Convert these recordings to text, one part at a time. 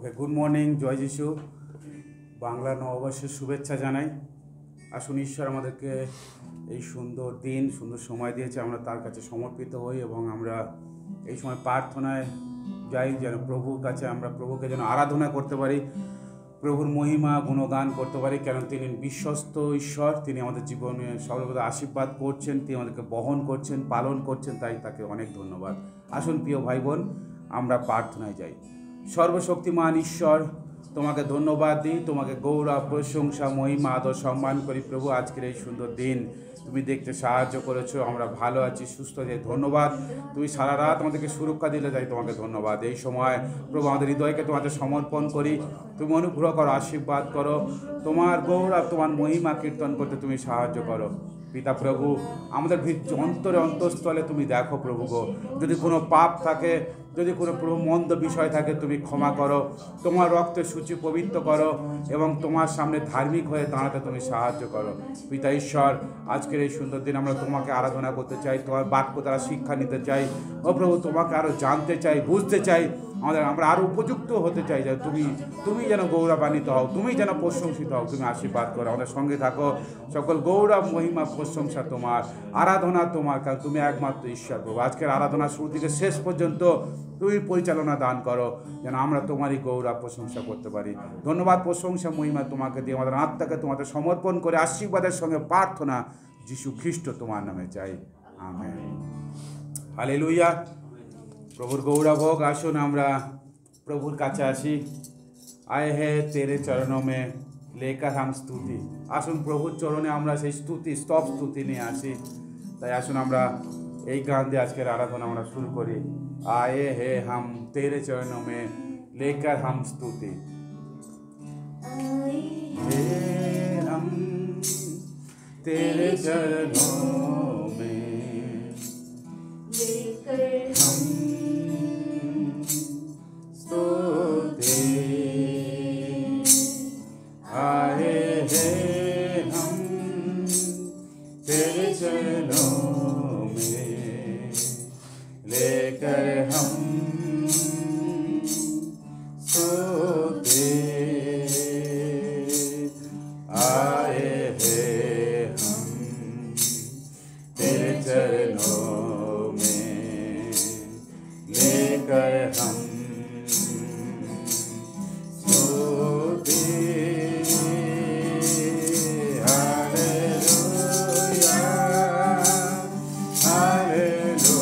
ওকে, good morning, জয় যিশু। বাংলা নববর্ষের শুভেচ্ছা জানাই। আসুন, ঈশ্বর আমাদেরকে এই সুন্দর দিন, সুন্দর সময় দিয়েছে, আমরা তার কাছে সমর্পিত হই এবং আমরা এই সময় প্রার্থনায় যাই যেন প্রভুর কাছে আমরা প্রভুকে যেন আরাধনা করতে পারি, প্রভুর মহিমা গুণগান করতে পারি, কেন তিনি বিশ্বস্ত ঈশ্বর। তিনি আমাদের জীবনে সর্বদা আশীর্বাদ করছেন, তিনি আমাদেরকে বহন করছেন, পালন করছেন, তাই তাকে অনেক ধন্যবাদ। আসুন প্রিয় ভাই বোন, আমরা প্রার্থনায় যাই। সর্বশক্তিমান ঈশ্বর, তোমাকে ধন্যবাদ দিই, তোমাকে গৌরব, প্রশংসা, মহিমা, আদর, সম্মান করি প্রভু। আজকের এই সুন্দর দিন তুমি দেখতে সাহায্য করেছো, আমরা ভালো আছি, সুস্থ আছি, ধন্যবাদ। তুমি সারা রাত আমাদেরকে সুরক্ষা দিলে, তাই তোমাকে ধন্যবাদ। এই সময় প্রভু আমাদের হৃদয়কে তোমাদের সমর্পণ করি, তুমি অনুগ্রহ করো, আশীর্বাদ করো, তোমার গৌরব, তোমার মহিমা কীর্তন করতে তুমি সাহায্য করো পিতা প্রভু। আমাদের অন্তরে অন্তঃস্থলে তুমি দেখো প্রভু গো, যদি কোনো পাপ থাকে, যদি কোনো প্রভু মন্দ বিষয় থাকে, তুমি ক্ষমা করো, তোমার রক্তে সূচি পবিত্র করো এবং তোমার সামনে ধার্মিক হয়ে দাঁড়াতে তুমি সাহায্য করো পিতা ঈশ্বর। আজকের এই সুন্দর দিন আমরা তোমাকে আরাধনা করতে চাই, তোমার বাক্য দ্বারা শিক্ষা নিতে চাই ও প্রভু, তোমাকে আরও জানতে চাই, বুঝতে চাই, আমরা আরও উপযুক্ত হতে চাই যে তুমি যেন গৌরবান্বিত হও, তুমি যেন প্রশংসিত হও, তুমি আশীর্বাদ করো, আমাদের সঙ্গে থাকো। সকল গৌরব, মহিমা, প্রশংসা তোমার, আরাধনা তোমার, কারণ তুমি একমাত্র ঈশ্বর প্রভু। আজকের আরাধনা শুরু থেকে শেষ পর্যন্ত তুমি পরিচালনা দান করো, যেন আমরা তোমারই গৌরব প্রশংসা করতে পারি। ধন্যবাদ, প্রশংসা, মহিমা তোমাকে দিয়ে আমাদের আত্মাকে তোমাদের সমর্পণ করে আশীর্বাদের সঙ্গে প্রার্থনা যিশু খ্রিস্ট তোমার নামে চাই, আমেন। হালেলুয়া। প্রভুর গৌরব হোক। আসুন আমরা প্রভুর কাছে আসি। আয়ে হে তেরে চরণোं में लेकर हम स्तुति। আসুন প্রভুর চরণে আমরা সেই স্তব স্তুতি নিয়ে আসি। তাই আসুন আমরা এই গান দিয়ে আজকের আরাধনা আমরা শুরু করি। आए हैं हम तेरे चरणों में लेकर हम स्तुति। आए हैं हम तेरे चरणों में लेकर हम स्तुति। आए हैं हम तेरे चरणों में लेकर हम स्तुति। आए हैं हम तेरे चरणों में लेकर हम स्तुति। हालेलुया, हालेलुया,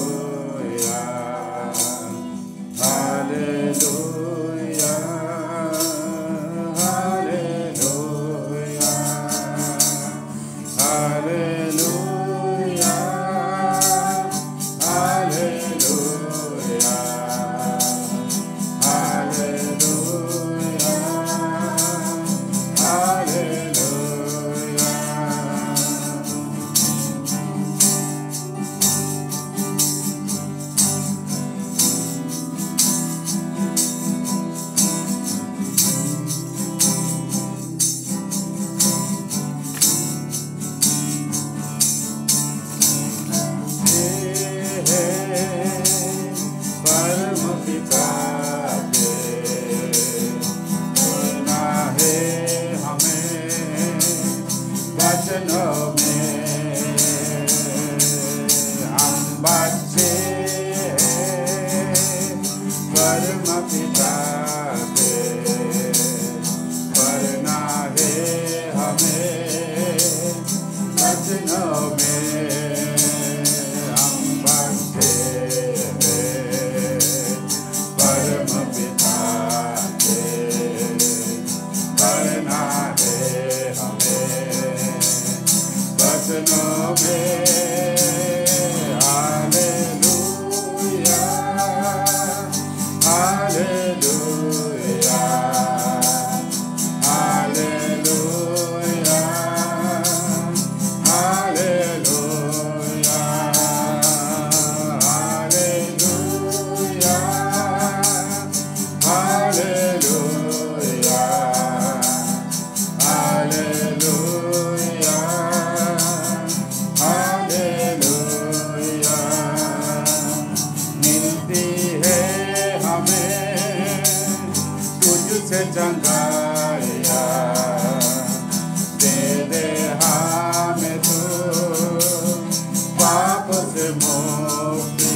मुक्ति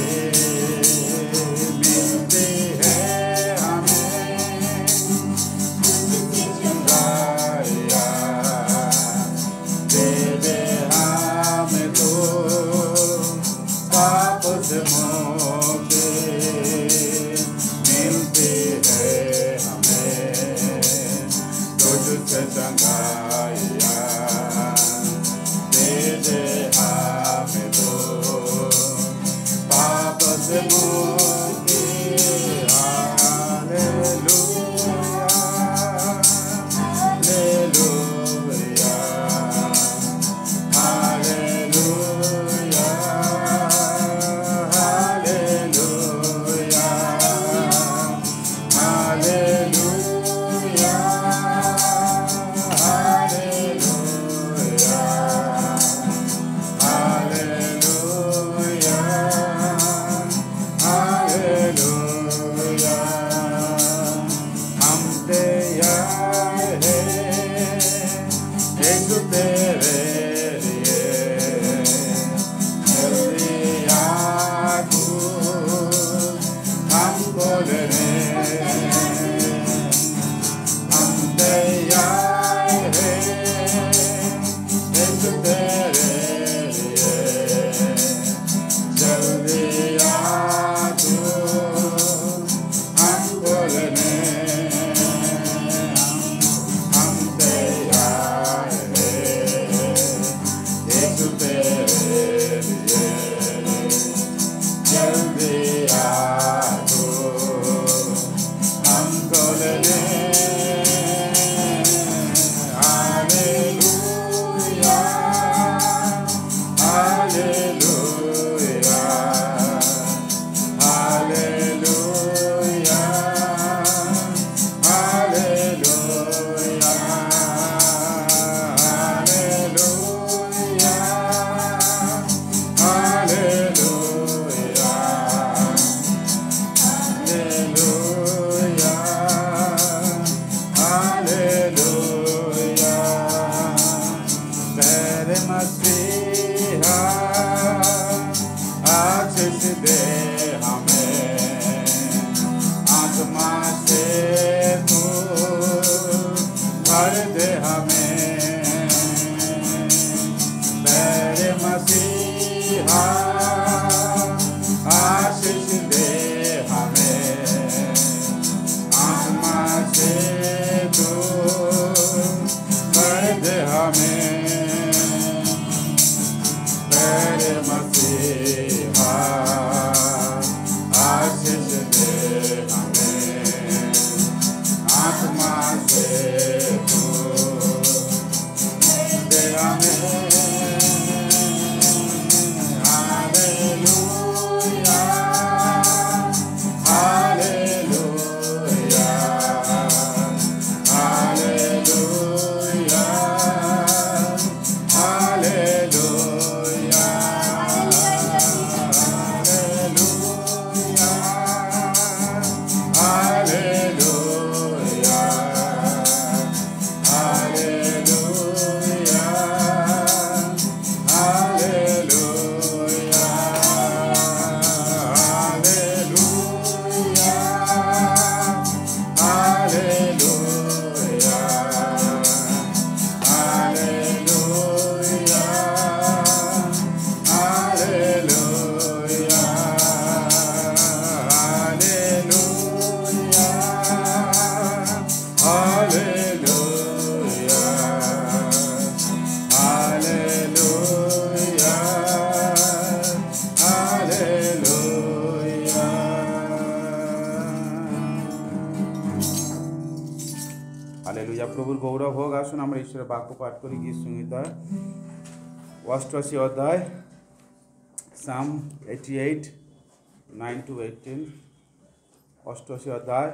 मिलती है हमें। गाया दे दे हमें तो पाप से मुक्ति मिलती है हमें। तुझसे चंगाइया दे दे हमें तो पाप से मुक्ति। Hallelujah hallelujah hallelujah hallelujah hallelujah hallelujah hallelujah. हम तैयार हैं यीशु तेरे लिए। जल्दी आ तू हमको लेने। हम तैयार हैं यीशु तेरे लिए। जल्दी आ तू हमको लेने। हम तैयार हैं यीशु तेरे लिए। जल्दी आ तू हमको लेने। Hallelujah hallelujah hallelujah hallelujah hallelujah hallelujah hallelujah hallelujah. तेरे मसीहा आशीष दे हमें। आत्मा से तू भर दे हमें। तेरे मसीहा आशीष दे हमें। आत्मा से तू भर दे हमें। तेरे मसीहा आशीष दे हमें। आत्मा से तू दे हमें। Hallelujah hallelujah hallelujah hallelujah hallelujah hallelujah hallelujah hallelujah hallelujah hallelujah hallelujah hallelujah hallelujah. Hallelujah. प्रभुर गौरव হোক। আসুন আমরা ঈশ্বরের বাক্য পাঠ করি। গীত সংহিতা 88 অধ্যায়, সাম 88 9 to 18। 88 অধ্যায়,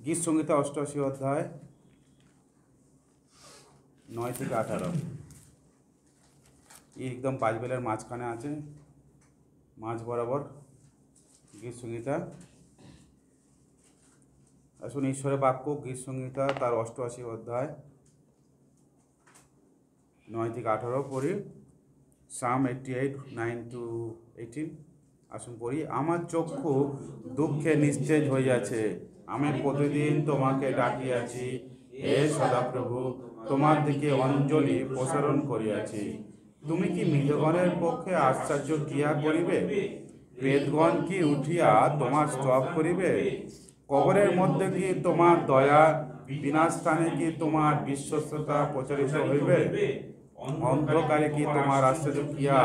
গীত সংহিতা 88 অধ্যায় 9 থেকে 18। এই একদম বাইবেলের মাঝখানে আছে, মাঝ বরাবর গীত সংহিতা। আসুন ঈশ্বরের বাক্য গীত সংহিতা তার 88 অধ্যায় 9 থেকে 18 পড়ি। Psalm 88, 9-18 আসুন পড়ি। আমার চক্ষু দুঃখে নিস্তেজ হইয়াছে, আমি প্রতিদিন তোমাকে ডাকিয়াছি, হে সদাপ্রভু, তোমার দিকে অঞ্জলি প্রসারণ করিয়াছি। তুমি কি মৃতগণের পক্ষে আশ্চর্য ক্রিয়া করিবে? প্রেতগণ কি উঠিয়া তোমার স্তব করিবে? কবরের মধ্যে কি তোমার দয়া, বিনাশস্থানে কি তোমার বিশ্বস্ততা প্রচারিত হইবে? অন্ধকারে কি তোমার আশ্চর্য ক্রিয়া,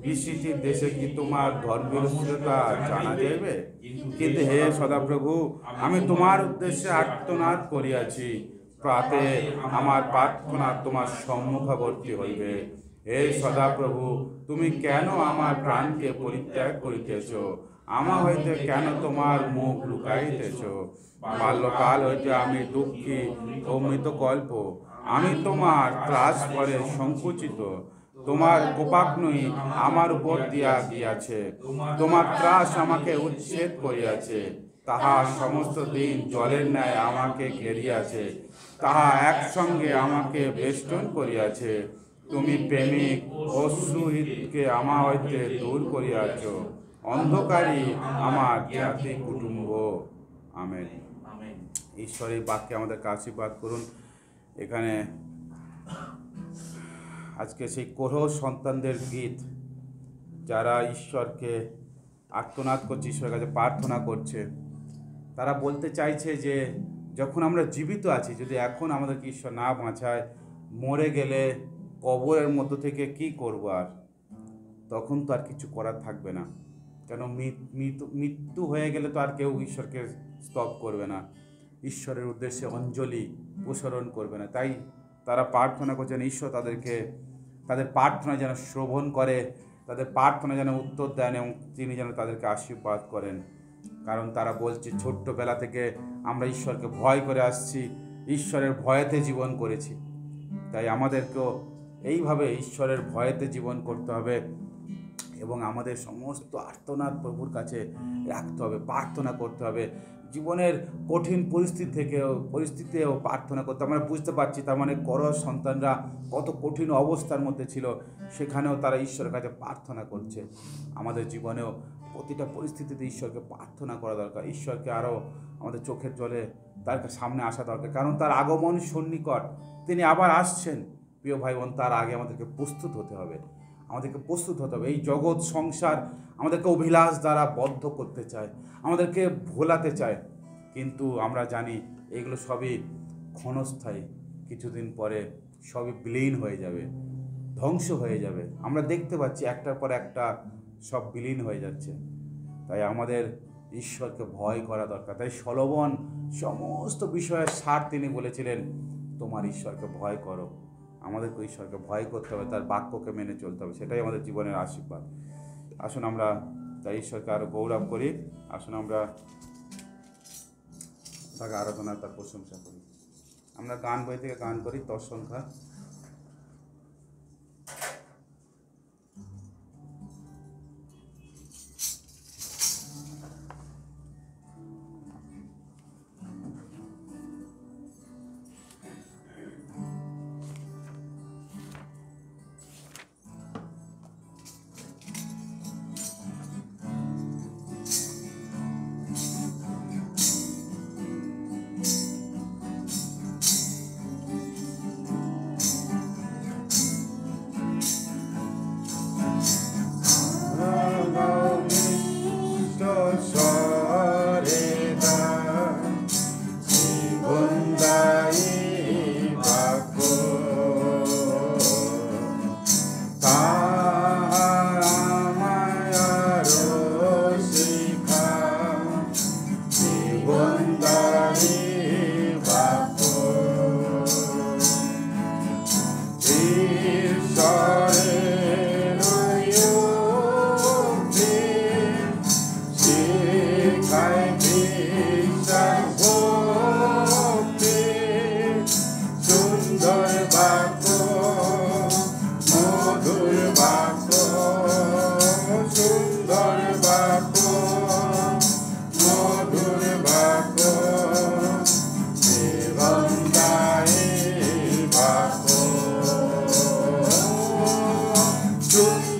বিস্মৃতির দেশে কি তোমার ধর্মবিরোধিতা জানা যাইবে? কিন্তু হে সদাপ্রভু, আমি তোমার উদ্দেশ্যে আর্তনাদ করিয়াছি, প্রাতে আমার প্রার্থনা তোমার সম্মুখবর্তী হইবে। হে সদাপ্রভু, তুমি কেন আমার প্রাণকে পরিত্যাগ করিতেছ? আমা হইতে কেন তোমার মুখ লুকাইতেছ? বাল্যকাল হইতে আমি দুঃখী ও মৃতকল্প, আমি তোমার ত্রাস পরে সংকুচিত। তোমার কোপাগ্নি আমার উপর দিয়া গিয়াছে, তোমার ত্রাস আমাকে উচ্ছেদ করিয়াছে। তাহা সমস্ত দিন জলের ন্যায় আমাকে ঘেরিয়াছে, তাহা একসঙ্গে আমাকে বেষ্টন করিয়াছে। তুমি প্রেমিক ও সুহৃদকে আমার হইতে দূর করিয়াছ, অন্ধকারী আমার জ্ঞাতি কুটুম্ব। আমেন। ঈশ্বরের বাক্যে আমাদেরকে আশীর্বাদ করুন। এখানে আজকে সেই কোরহ সন্তানদের গীত, যারা ঈশ্বরকে আর্তনাদ করছে, ঈশ্বরের কাছে প্রার্থনা করছে, তারা বলতে চাইছে যে যখন আমরা জীবিত আছি, যদি এখন আমাদেরকে ঈশ্বর না বাঁচায়, মরে গেলে কবরের মধ্য থেকে কি করব? আর তখন তো আর কিছু করার থাকবে না, কেন মৃত্যু হয়ে গেলে তো আর কেউ ঈশ্বরকে স্তব করবে না, ঈশ্বরের উদ্দেশ্যে অঞ্জলি প্রসারণ করবে না। তাই তারা প্রার্থনা করছেন ঈশ্বর তাদেরকে, তাদের প্রার্থনা যেন শ্রবণ করে, তাদের প্রার্থনা যেন উত্তর দেন এবং তিনি যেন তাদেরকে আশীর্বাদ করেন। কারণ তারা বলছে ছোট্টবেলা থেকে আমরা ঈশ্বরকে ভয় করে আসছি, ঈশ্বরের ভয়েতে জীবন করেছি। তাই আমাদেরকেও এইভাবে ঈশ্বরের ভয়েতে জীবন করতে হবে এবং আমাদের সমস্ত আর্তনাদ প্রভুর কাছে রাখতে হবে, প্রার্থনা করতে হবে। জীবনের কঠিন পরিস্থিতিতেও প্রার্থনা করতে, আমরা বুঝতে পারছি তার মানে কোরহ সন্তানরা কত কঠিন অবস্থার মধ্যে ছিল, সেখানেও তারা ঈশ্বরের কাছে প্রার্থনা করছে। আমাদের জীবনেও প্রতিটা পরিস্থিতিতে ঈশ্বরকে প্রার্থনা করা দরকার, ঈশ্বরকে আরও আমাদের চোখের জলে তার সামনে আসা দরকার, কারণ তার আগমন সন্নিকট, তিনি আবার আসছেন। প্রিয় ভাই বোন, তার আগে আমাদেরকে প্রস্তুত হতে হবে, আমাদেরকে প্রস্তুত হতে হবে। এই জগৎ সংসার আমাদেরকে অভিলাষ দ্বারা বদ্ধ করতে চায়, আমাদেরকে ভোলাতে চায়, কিন্তু আমরা জানি এগুলো সবই ক্ষণস্থায়ী, কিছুদিন পরে সবই বিলীন হয়ে যাবে, ধ্বংস হয়ে যাবে। আমরা দেখতে পাচ্ছি একটার পর একটা সব বিলীন হয়ে যাচ্ছে। তাই আমাদের ঈশ্বরকে ভয় করা দরকার। তাই সলোমন সমস্ত বিষয়ের সার তিনি বলেছিলেন, তোমার ঈশ্বরকে ভয় করো। আমাদেরকে ঈশ্বরকে ভয় করতে হবে, তার বাক্যকে মেনে চলতে হবে, সেটাই আমাদের জীবনের আশীর্বাদ। আসুন আমরা তাই ঈশ্বরকে আরও গৌরব করি, আসুন আমরা তাকে আরাধনা, তার প্রশংসা করি। আমরা গান বই থেকে গান করি, 10 সংখ্যা। True.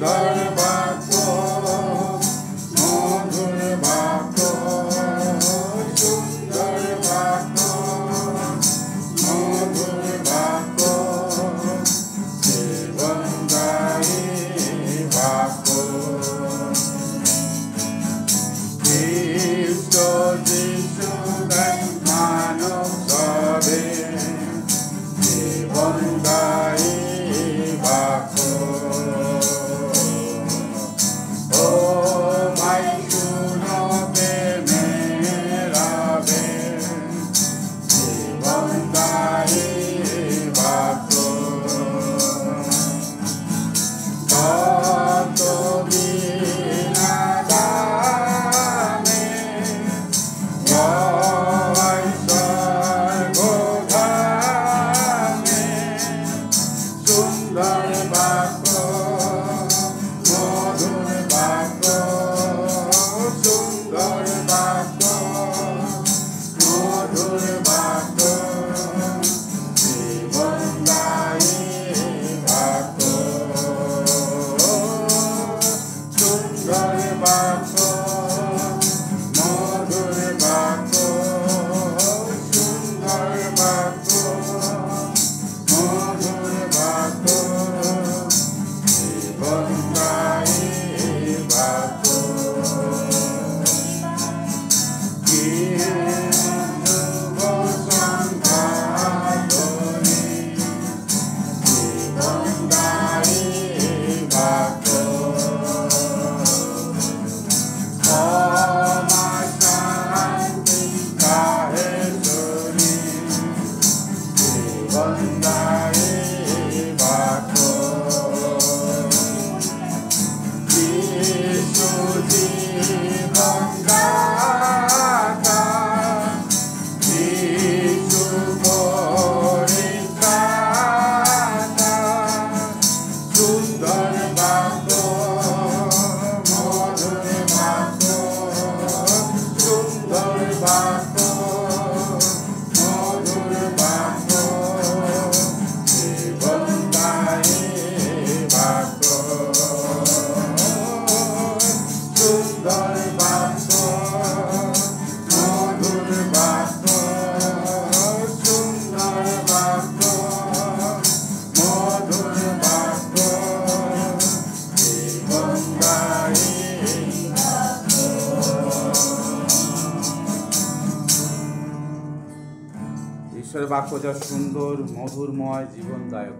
ঈশ্বরের বাক্য যা সুন্দর, মধুরময়, জীবনদায়ক।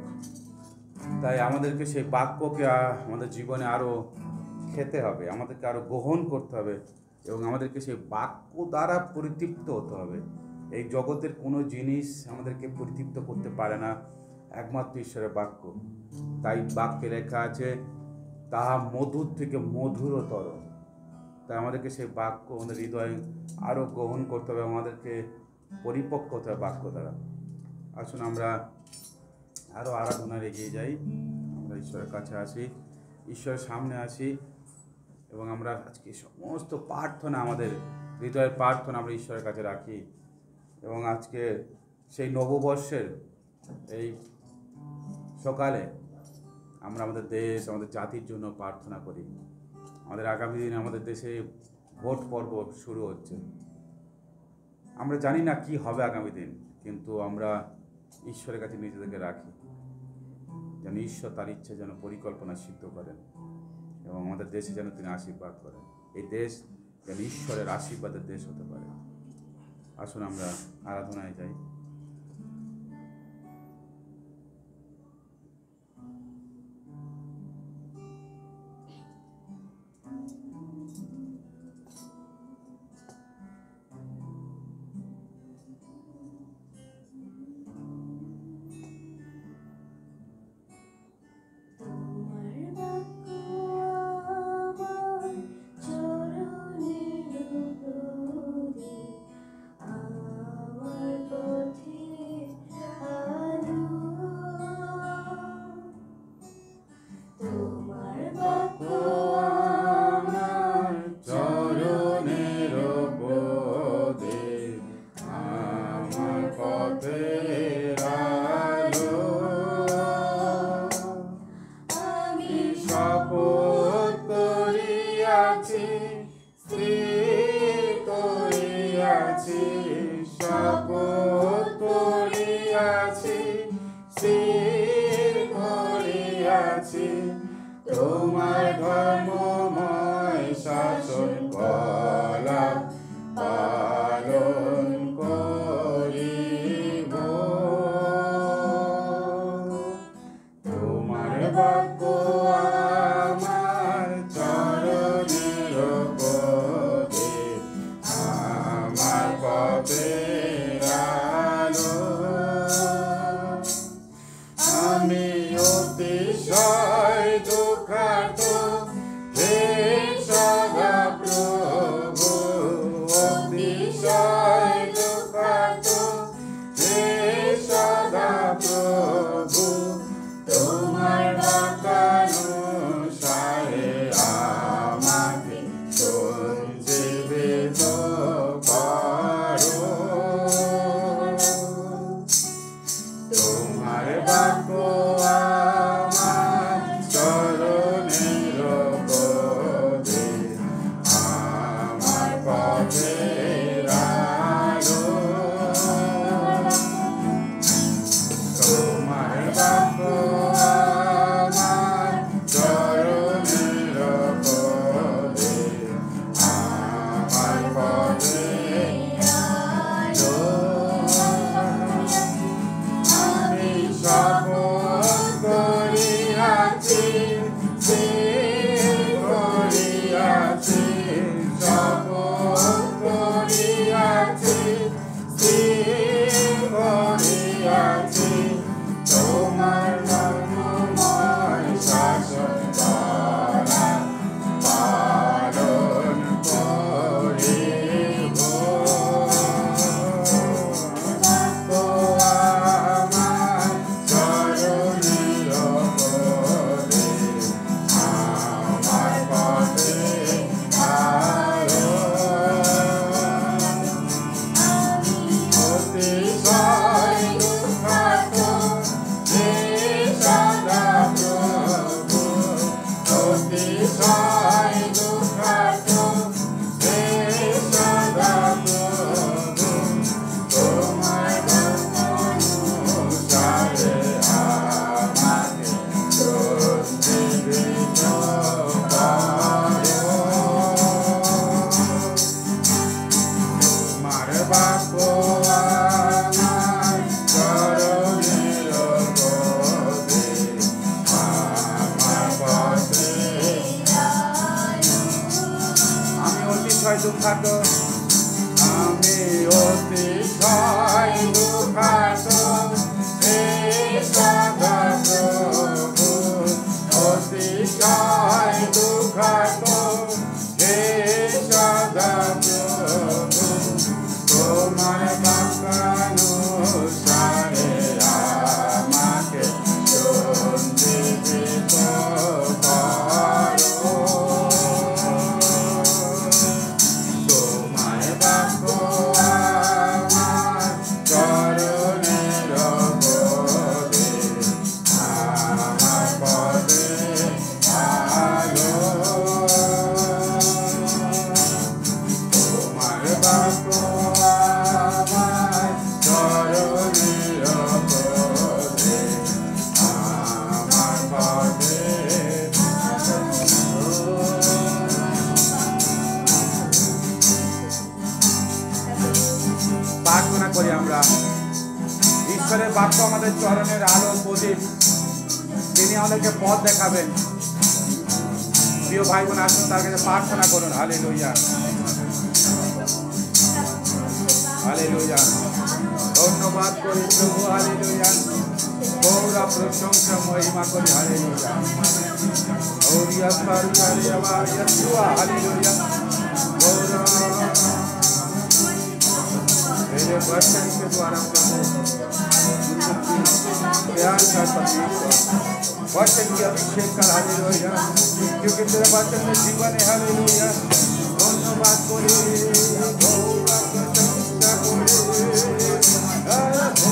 তাই আমাদেরকে সেই বাক্যকে আমাদের জীবনে আরও খেতে হবে, আমাদেরকে আরও গ্রহণ করতে হবে এবং আমাদেরকে সেই বাক্য দ্বারা পরিতৃপ্ত হতে হবে। এই জগতের কোনো জিনিস আমাদেরকে পরিতৃপ্ত করতে পারে না, একমাত্র ঈশ্বরের বাক্য। তাই বাক্যে লেখা আছে, তাহা মধুর থেকে মধুরতর। তাই আমাদেরকে সেই বাক্য আমাদের হৃদয়ে আরও গ্রহণ করতে হবে, আমাদেরকে পরিপক্ক হতে হবে বাক্য দ্বারা। আসুন আমরা আরও আরাধনায় এগিয়ে যাই, আমরা ঈশ্বরের কাছে আসি, ঈশ্বরের সামনে আসি এবং আমরা আজকে সমস্ত প্রার্থনা, আমাদের হৃদয়ের প্রার্থনা আমরা ঈশ্বরের কাছে রাখি। এবং আজকে সেই নববর্ষের এই সকালে আমরা আমাদের দেশ, আমাদের জাতির জন্য প্রার্থনা করি। আমাদের আগামী দিনে আমাদের দেশে ভোট পর্ব শুরু হচ্ছে। আমরা জানি না কি হবে আগামী দিন, কিন্তু আমরা ঈশ্বরের কাছে নিজেদেরকে রাখি, যেন ঈশ্বর তার ইচ্ছে যেন পরিকল্পনা সিদ্ধ করেন এবং আমাদের দেশে যেন তিনি আশীর্বাদ করেন। এই দেশ যেন ঈশ্বরের আশীর্বাদের দেশ হতে পারে। আসুন আমরা আরাধনায় যাই। তোমার ধর্মময় শাসন কলা পালন করিব, তোমার বাক্য আমার চরণের অতিশয় দুঃখাত, আমি অতিশয় দুঃখাত, হে সদা প্রভু, অতিশয় দুঃখাত, হে সদা প্রভু, তোমার বাক্যানুসারে আমাকে সঞ্জীবিত করো। তোমার বাক্য আমার চরণের পদে, আমার পদে আলো। তোমার বাক্য আমার চরণের পদে, আমার পদে প্রার্থনা করি আমরা। ঈশ্বরের বাক্য আমাদের চরণের আলো প্রদীপ, তিনি আমাদেরকে পথ দেখাবেন। প্রিয় ভাই বোন, আসুন তার কাছে প্রার্থনা করুন। হালেলুয়া, হালেলুয়া, ধন্যবাদ করি প্রভু। হালেলুয়া, গৌরা প্রশংসা মহিমা করি। হালেলুয়া, ওরিয়া সারিয়া রিয়া ইয়েসুয়া। হালেলুয়া, गौरा मेरे वचन के द्वारा प्रभु प्यार का परमेश्वर वचन की अभिषेक कर। हालेलुया, क्योंकि तेरे वचन में जीवन है। हालेलुया, धन्यवाद करो गौरा प्रशंसा करो आराधना करो।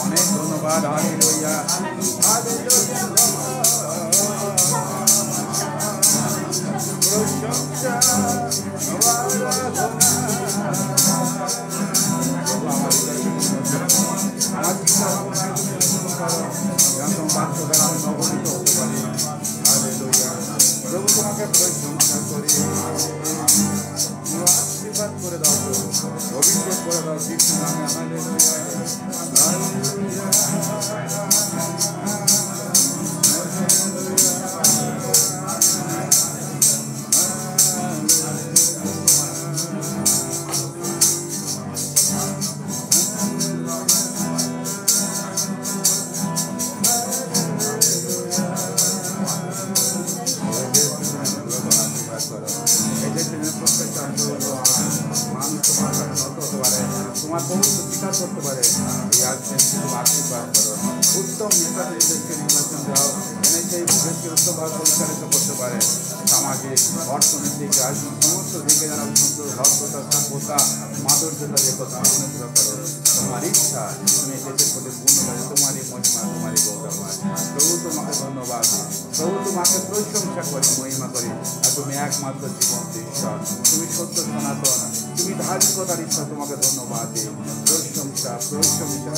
অনেক ধন্যবাদ। হালেলুয়া, প্রশংসা নবনীত হতে পারি। হালেলুয়া, প্রভু তোমাকে প্রশংসা করি, আশীর্বাদ করে দাও, অভিষেক করে দাও যিশু নামে। হালেলুয়া, হালেলুয়া, তোমার পবিত্র স্বীকার করতে পারে। আশীর্বাদ করো, উত্তম নেতা দেশকে নির্বাচন দাও, এনে সেই দেশকে উত্তমভাবে পরিচালিত করতে পারে। সামাজিক, অর্থনৈতিক, রাজনৈতিক সমস্ত দিকে যেন সুন্দর ভদ্রতা, সভ্যতা, মাধুর্যতা দেখো, অনুগ্রহ করো। তোমার ইচ্ছা তুমি দেশের প্রতি পূর্ণ করে তোমারই মহিমা তোমারই গৌরব হয়। প্রভু তোমাকে ধন্যবাদ, প্রভু তোমাকে প্রশংসা করি, মহিমা করি। আর তুমি একমাত্র জীবন্ত ঈশ্বর, তুমি সত্য সনাতন, তুমি ধার্মিকতার ঈশ্বর। তোমাকে ধন্যবাদ দিই, প্রশংসা প্রশংসা।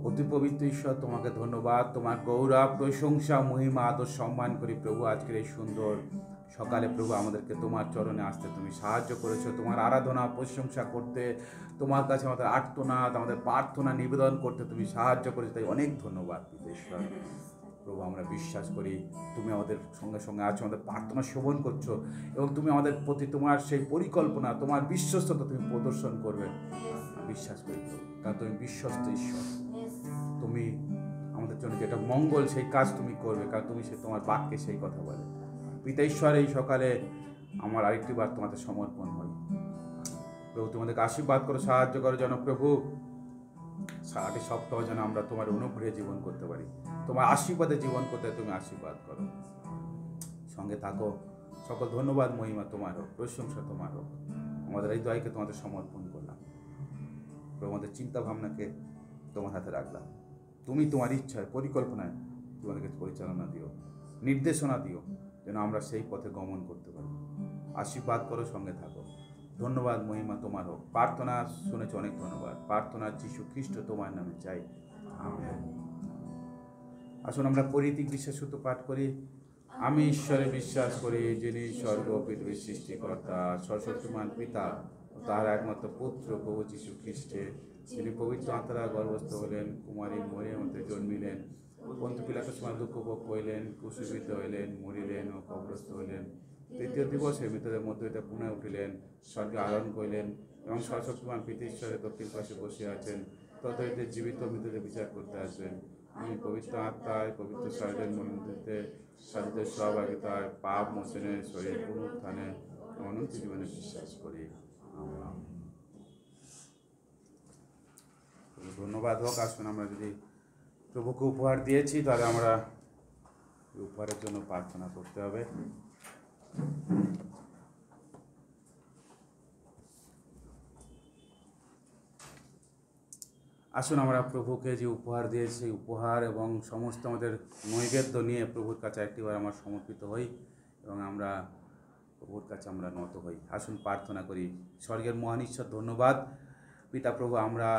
অতি পবিত্র ঈশ্বর, তোমাকে ধন্যবাদ, তোমার গৌরব প্রশংসা মহিমা আদর সম্মান করি প্রভু। আজকের এই সুন্দর সকালে প্রভু আমাদেরকে তোমার চরণে আসতে তুমি সাহায্য করেছো, তোমার আরাধনা প্রশংসা করতে, তোমার কাছে আমাদের আর্তনাদ আমাদের প্রার্থনা নিবেদন করতে তুমি সাহায্য করেছো। তাই অনেক ধন্যবাদ ঈশ্বর। প্রভু আমরা বিশ্বাস করি তুমি আমাদের সঙ্গে সঙ্গে আছো, আমাদের প্রার্থনা শোভন করছো এবং তুমি আমাদের প্রতি তোমার সেই পরিকল্পনা, তোমার বিশ্বস্ততা তুমি প্রদর্শন করবে। বিশ্বাস করি কারণ তুমি বিশ্বস্ত ঈশ্বর। তুমি আমাদের জন্য যেটা মঙ্গল সেই কাজ তুমি করবে, কারণ তুমি সে তোমার বাক্যে সেই কথা বলে। পিতা ঈশ্বর, এই সকালে আমার আরেকটি বার তোমাদের সমর্পণ হয় প্রভু। তোমাদেরকে আশীর্বাদ করো, সাহায্য করো যেন প্রভু সারাটি সপ্তাহ যেন আমরা তোমার অনুগ্রহে জীবন করতে পারি, তোমার আশীর্বাদে জীবন করতে তুমি আশীর্বাদ করো, সঙ্গে থাকো। সকল ধন্যবাদ মহিমা তোমার হোক, প্রশংসা তোমার হোক। আমাদের এই দয়াকে তোমাদের সমর্পণ করলাম প্রভু, আমাদের চিন্তা ভাবনাকে তোমার হাতে রাখলাম। তুমি তোমার ইচ্ছায় পরিকল্পনায় তোমাদেরকে পরিচালনা দিও, নির্দেশনা দিও যেন আমরা সেই পথে গমন করতে পারি। আশীর্বাদ করো, সঙ্গে থাকো। ধন্যবাদ মহিমা তোমার হোক। প্রার্থনা শুনেছ, অনেক ধন্যবাদ। প্রার্থনা যীশু খ্রিস্ট তোমার নামে চাই, আমেন। আসুন আমরা পরিত্রিক বিশ্বাস সূত্র পাঠ করি। আমি ঈশ্বরে বিশ্বাস করি, যিনি স্বর্গ পৃথিবীর সৃষ্টিকর্তা, সর্বশক্তিমান পিতা ও তার একমাত্র পুত্র প্রভু যীশু খ্রিস্টে, তিনি পবিত্র আত্মারা গর্ভস্থ হলেন, কুমারী মরিয়মতে জন্মিলেন, পন্তু পিলাতুর সময় দুঃখ ভোগ করিলেন, ক্রুশিবিদ্ধ হইলেন, মরিলেন ও কবরস্থ হইলেন। তৃতীয় দিবসে মৃতদের মধ্য হইতে পুনঃ উঠিলেন, স্বর্গে আরোহণ করিলেন এবং সর্বশক্তিমান পিতা ঈশ্বরের দক্ষিণ পাশে বসে আছেন। তত হইতে জীবিত মৃতদের বিচার করতে আসবেন। আমি পবিত্র আত্মায়, পবিত্র শরীরের মন্দিরে সাধুদের সহভাগিতায়, পাপ মোচনের শরীর পুনরুত্থানে অনন্ত জীবনে বিশ্বাস করি। ধন্যবাদ হোক। আসুন আমরা যদি প্রভুকে উপহার দিয়েছি তাহলে আমরা উপহারের জন্য প্রার্থনা করতে হবে। আসুন আমরা প্রভুকে যে উপহার দিয়েছি, উপহার এবং সমস্ত আমাদের নৈবেদ্য নিয়ে প্রভুর কাছে একটিবার আমরা সমর্পিত হই এবং আমরা প্রভুর কাছে আমরা নত হই। আসুন প্রার্থনা করি। স্বর্গের মহান ঈশ্বর, ধন্যবাদ পিতা প্রভু, আমরা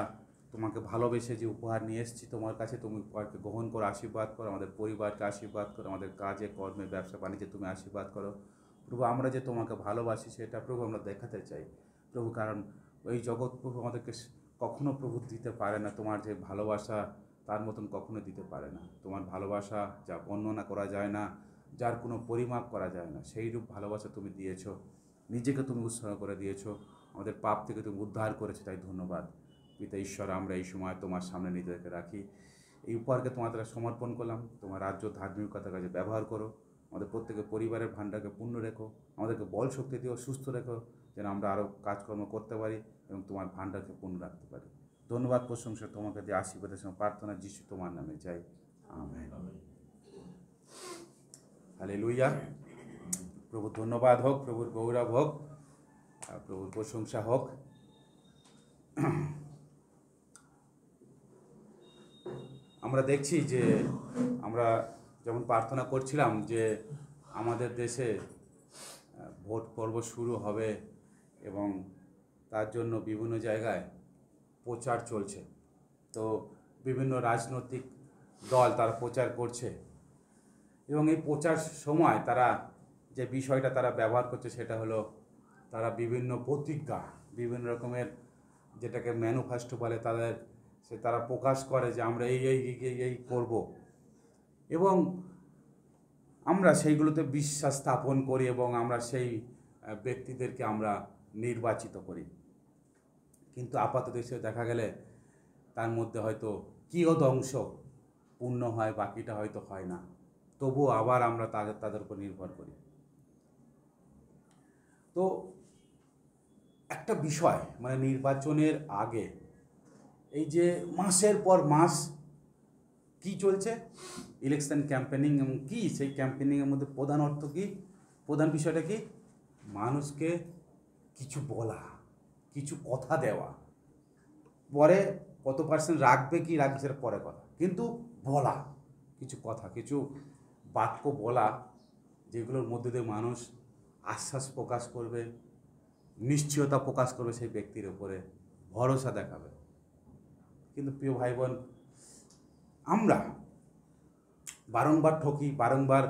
তোমাকে ভালোবেসে যে উপহার নিয়ে এসেছি তোমার কাছে, তুমি উপহারকে গ্রহণ করো, আশীর্বাদ করো, আমাদের পরিবারকে আশীর্বাদ করো, আমাদের কাজে কর্মে ব্যবসা বাণিজ্যে তুমি আশীর্বাদ করো প্রভু। আমরা যে তোমাকে ভালোবাসি সেটা প্রভু আমরা দেখাতে চাই প্রভু, কারণ এই জগৎ প্রভু আমাদেরকে কখনো প্রভু দিতে পারে না। তোমার যে ভালোবাসা তার মতন কখনো দিতে পারে না। তোমার ভালোবাসা যা বর্ণনা করা যায় না, যার কোনো পরিমাপ করা যায় না, সেই রূপ ভালোবাসা তুমি দিয়েছো। নিজেকে তুমি উৎসর্গ করে দিয়েছো, আমাদের পাপ থেকে তুমি উদ্ধার করেছো, তাই ধন্যবাদ পিতা ঈশ্বর। আমরা এই সময় তোমার সামনে নিজেদেরকে রাখি, এই উপহারকে তোমার দ্বারা সমর্পণ করলাম। তোমার রাজ্য ধার্মিকতার কাজে ব্যবহার করো, আমাদের প্রত্যেকের পরিবারের ভাণ্ডারকে পূর্ণ রেখো, আমাদেরকে বল শক্তি দিও, সুস্থ রেখো যেন আমরা আরও কাজকর্ম করতে পারি এবং তোমার ভাণ্ডারকে পূর্ণ রাখতে পারি। ধন্যবাদ প্রশংসা তোমাকে দিয়ে আশীর্বাদের সময় প্রার্থনা যীশু তোমার নামে চাই, আমেন। হালেলুয়া। প্রভুর ধন্যবাদ হোক, প্রভুর গৌরব হোক, প্রভুর প্রশংসা হোক। আমরা দেখছি যে আমরা যেমন প্রার্থনা করছিলাম যে আমাদের দেশে ভোট পর্ব শুরু হবে এবং তার জন্য বিভিন্ন জায়গায় প্রচার চলছে। তো বিভিন্ন রাজনৈতিক দল তারা প্রচার করছে এবং এই প্রচার সময় তারা যে বিষয়টা তারা ব্যবহার করছে সেটা হলো তারা বিভিন্ন প্রতিজ্ঞা, বিভিন্ন রকমের যেটাকে ম্যানিফেস্টো বলে, তারা প্রকাশ করে যে আমরা এই এই এই এই করব। এবং আমরা সেইগুলোতে বিশ্বাস স্থাপন করি এবং আমরা সেই ব্যক্তিদেরকে আমরা নির্বাচিত করি। কিন্তু আপাতত হিসেবে দেখা গেলে তার মধ্যে হয়তো কিয়ৎ অংশ পূর্ণ হয়, বাকিটা হয়তো হয় না। তবুও আবার আমরা তাদের উপর নির্ভর করি। তো একটা বিষয় মানে নির্বাচনের আগে এই যে মাসের পর মাস কি চলছে, ইলেকশন ক্যাম্পেনিং, এবং কী সেই ক্যাম্পেনিংয়ের মধ্যে প্রধান অর্থ কী, প্রধান বিষয়টা কি, মানুষকে কিছু বলা, কিছু কথা দেওয়া। পরে কত পার্সেন্ট রাখবে কি রাখবে সেটা পরে কথা, কিন্তু বলা কিছু কথা, কিছু বাক্য বলা, যেগুলোর মধ্যে দিয়ে মানুষ আশ্বাস প্রকাশ করবে, নিশ্চয়তা প্রকাশ করবে, সেই ব্যক্তির উপরে ভরসা দেখাবে। কিন্তু প্রিয় ভাই বোন, আমরা বারংবার ঠকি, বারংবার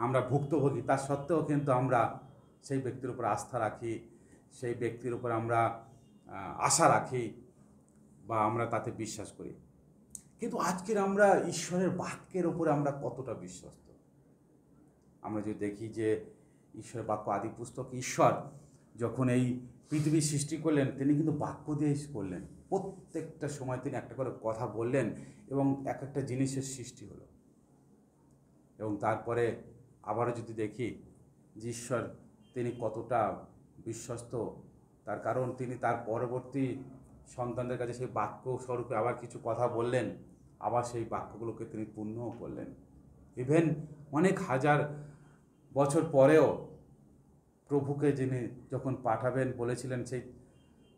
আমরা ভুক্তভোগী, তার সত্ত্বেও কিন্তু আমরা সেই ব্যক্তির উপর আস্থা রাখি, সেই ব্যক্তির উপর আমরা আশা রাখি বা আমরা তাতে বিশ্বাস করি। কিন্তু আজকের আমরা ঈশ্বরের বাক্যের উপরে আমরা কতটা বিশ্বস্ত? আমরা যদি দেখি যে ঈশ্বরের বাক্য, আদি পুস্তক, ঈশ্বর যখন এই পৃথিবী সৃষ্টি করলেন তিনি কিন্তু বাক্য দিয়েই করলেন। প্রত্যেকটা সময় তিনি একটা করে কথা বললেন এবং এক একটা জিনিসের সৃষ্টি হলো। এবং তারপরে আবারও যদি দেখি যে ঈশ্বর তিনি কতটা বিশ্বস্ত, তার কারণ তিনি তার পরবর্তী সন্তানদের কাছে সেই বাক্য স্বরূপে আবার কিছু কথা বললেন, আবার সেই বাক্যগুলোকে তিনি পূর্ণও করলেন। ইভেন অনেক হাজার বছর পরেও প্রভুকে যিনি যখন পাঠাবেন বলেছিলেন, সেই